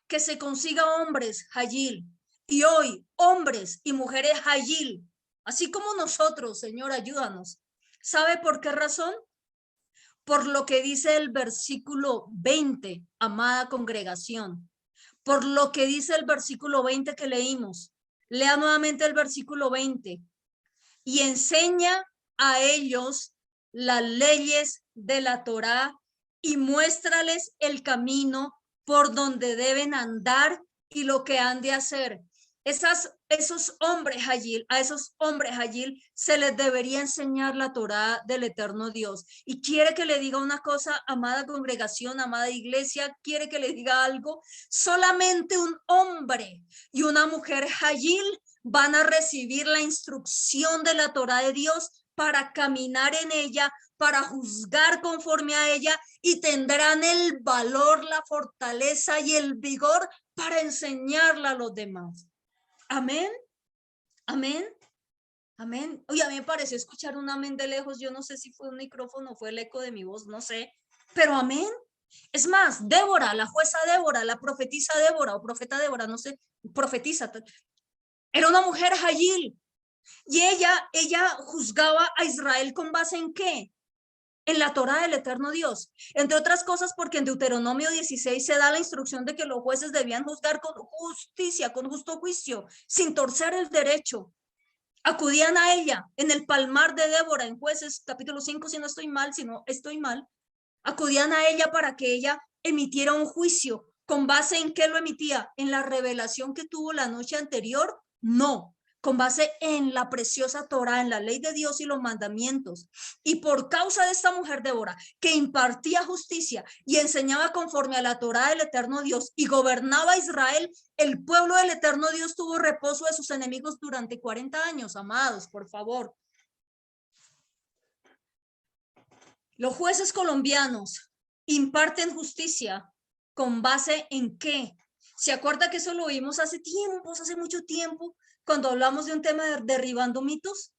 que se consiga hombres Jayil, y hoy hombres y mujeres Jayil, así como nosotros? Señor, ayúdanos. ¿Sabe por qué razón? Por lo que dice el versículo 20, amada congregación. Por lo que dice el versículo 20 que leímos. Lea nuevamente el versículo 20. Y enseña a ellos las leyes de la Torá y muéstrales el camino por donde deben andar y lo que han de hacer. Esos hombres allí, a esos hombres allí se les debería enseñar la Torá del eterno Dios. Y quiere que le diga una cosa, amada congregación, amada iglesia, quiere que le diga algo. Solamente un hombre y una mujer Jayil van a recibir la instrucción de la Torá de Dios para caminar en ella, para juzgar conforme a ella, y tendrán el valor, la fortaleza y el vigor para enseñarla a los demás. Amén. Amén. Amén. Oye, a mí me pareció escuchar un amén de lejos. Yo no sé si fue un micrófono, fue el eco de mi voz, no sé. Pero amén. Es más, Débora, la jueza Débora, la profetisa Débora o profeta Débora, no sé, profetisa. Era una mujer Jayil. Y ella juzgaba a Israel con base en ¿qué? En la Torá del eterno Dios. Entre otras cosas porque en Deuteronomio 16 se da la instrucción de que los jueces debían juzgar con justicia, con justo juicio, sin torcer el derecho. Acudían a ella en el palmar de Débora, en Jueces capítulo 5, si no estoy mal, Acudían a ella para que ella emitiera un juicio. ¿Con base en qué lo emitía? ¿En la revelación que tuvo la noche anterior? No, con base en la preciosa Torá, en la ley de Dios y los mandamientos. Y por causa de esta mujer Débora, que impartía justicia y enseñaba conforme a la Torá del eterno Dios y gobernaba a Israel, el pueblo del eterno Dios tuvo reposo de sus enemigos durante 40 años, amados, por favor. Los jueces colombianos imparten justicia con base en qué. ¿Se acuerda que eso lo vimos hace mucho tiempo, cuando hablamos de un tema de derribando mitos?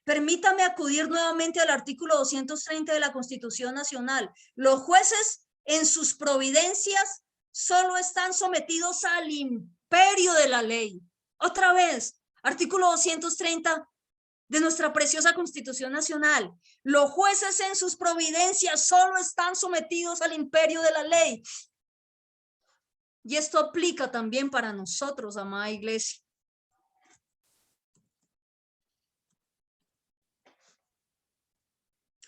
Permítame acudir nuevamente al artículo 230 de la Constitución Nacional. Los jueces en sus providencias solo están sometidos al imperio de la ley. Otra vez, artículo 230 de nuestra preciosa Constitución Nacional. Los jueces en sus providencias solo están sometidos al imperio de la ley. Y esto aplica también para nosotros, amada iglesia.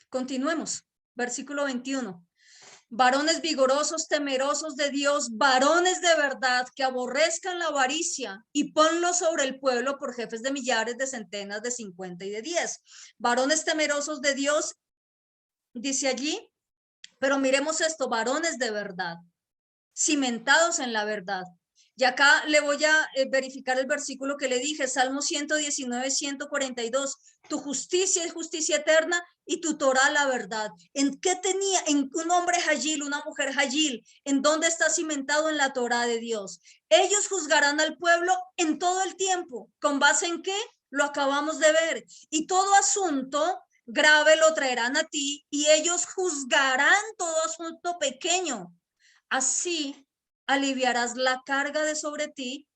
Continuemos. Versículo 21. Varones vigorosos, temerosos de Dios, varones de verdad, que aborrezcan la avaricia, y ponlos sobre el pueblo por jefes de millares, de centenas, de 50 y de 10. Varones temerosos de Dios, dice allí, pero miremos esto, varones de verdad, cimentados en la verdad. Y acá le voy a verificar el versículo que le dije, Salmo 119, 142. Tu justicia es justicia eterna y tu Torah la verdad. ¿En qué tenía? En un hombre Hagil, una mujer Hagil. ¿En dónde está cimentado? En la Torah de Dios. Ellos juzgarán al pueblo en todo el tiempo. ¿Con base en qué? Lo acabamos de ver. Y todo asunto grave lo traerán a ti y ellos juzgarán todo asunto pequeño. Así aliviarás la carga de sobre ti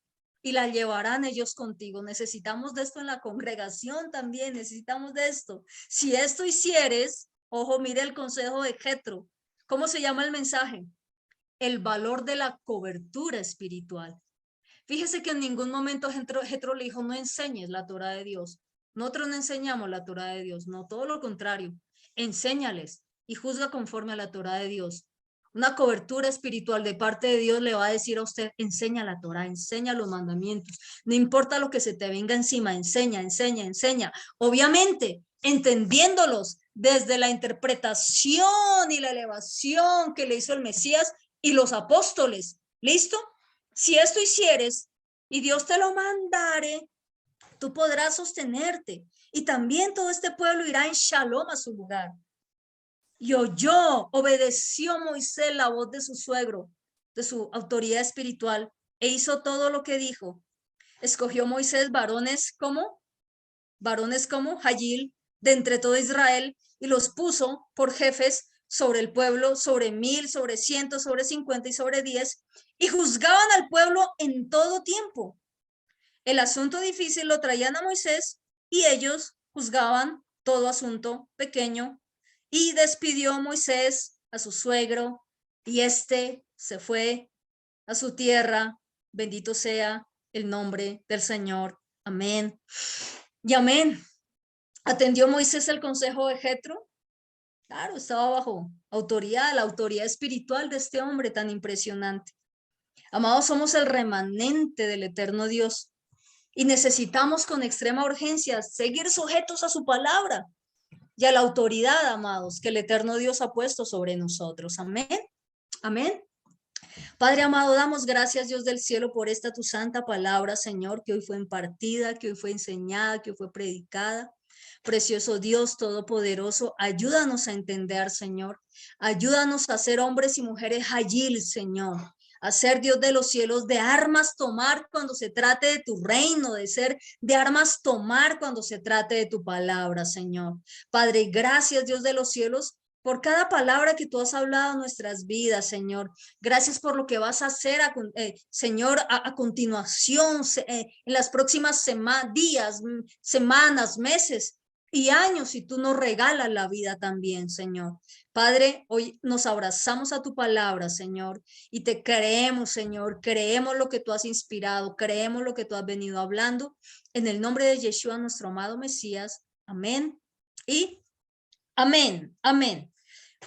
y la llevarán ellos contigo. Necesitamos de esto en la congregación también, necesitamos de esto. Si esto hicieres, ojo, mire el consejo de Jetro. ¿Cómo se llama el mensaje? El valor de la cobertura espiritual. Fíjese que en ningún momento Jetro le dijo, no enseñes la Torah de Dios. Nosotros no enseñamos la Torah de Dios, no, todo lo contrario. Enséñales y juzga conforme a la Torah de Dios. Una cobertura espiritual de parte de Dios le va a decir a usted, enseña la Torah, enseña los mandamientos. No importa lo que se te venga encima, enseña, enseña, enseña. Obviamente, entendiéndolos desde la interpretación y la elevación que le hizo el Mesías y los apóstoles. ¿Listo? Si esto hicieres y Dios te lo mandare, tú podrás sostenerte. Y también todo este pueblo irá en shalom a su lugar. Y obedeció Moisés la voz de su suegro, de su autoridad espiritual, e hizo todo lo que dijo. Escogió Moisés varones como Hagil, de entre todo Israel, y los puso por jefes sobre el pueblo, sobre 1000, sobre 100, sobre 50 y sobre 10, y juzgaban al pueblo en todo tiempo. El asunto difícil lo traían a Moisés y ellos juzgaban todo asunto pequeño. Y despidió Moisés a su suegro y éste se fue a su tierra. Bendito sea el nombre del Señor. Amén. Y amén. ¿Atendió Moisés el consejo de Jetro? Claro, estaba bajo autoridad, la autoridad espiritual de este hombre tan impresionante. Amados, somos el remanente del eterno Dios y necesitamos con extrema urgencia seguir sujetos a su palabra y a la autoridad, amados, que el eterno Dios ha puesto sobre nosotros. Amén. Amén. Padre amado, damos gracias, Dios del cielo, por esta tu santa palabra, Señor, que hoy fue impartida, que hoy fue enseñada, que hoy fue predicada. Precioso Dios Todopoderoso, ayúdanos a entender, Señor. Ayúdanos a ser hombres y mujeres agil, Señor. A ser Dios de los cielos, de armas tomar cuando se trate de tu reino, de ser de armas tomar cuando se trate de tu palabra, Señor. Padre, gracias, Dios de los cielos, por cada palabra que tú has hablado en nuestras vidas, Señor. Gracias por lo que vas a hacer, Señor, a continuación, en las próximas días, semanas, meses y años, y tú nos regalas la vida también, Señor. Padre, hoy nos abrazamos a tu palabra, Señor, y te creemos, Señor, creemos lo que tú has inspirado, creemos lo que tú has venido hablando, en el nombre de Yeshua, nuestro amado Mesías. Amén y amén, amén.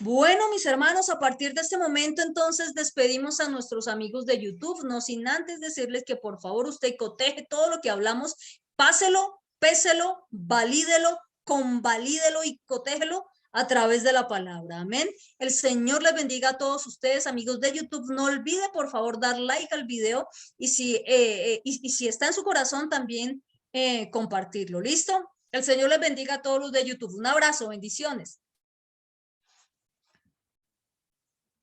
Bueno, mis hermanos, a partir de este momento entonces despedimos a nuestros amigos de YouTube, no sin antes decirles que por favor usted coteje todo lo que hablamos, páselo, péselo, valídelo, convalídelo y cotéjelo a través de la palabra. Amén. El Señor les bendiga a todos ustedes, amigos de YouTube. No olvide, por favor, dar like al video y si está en su corazón también compartirlo. ¿Listo? El Señor les bendiga a todos los de YouTube. Un abrazo, bendiciones.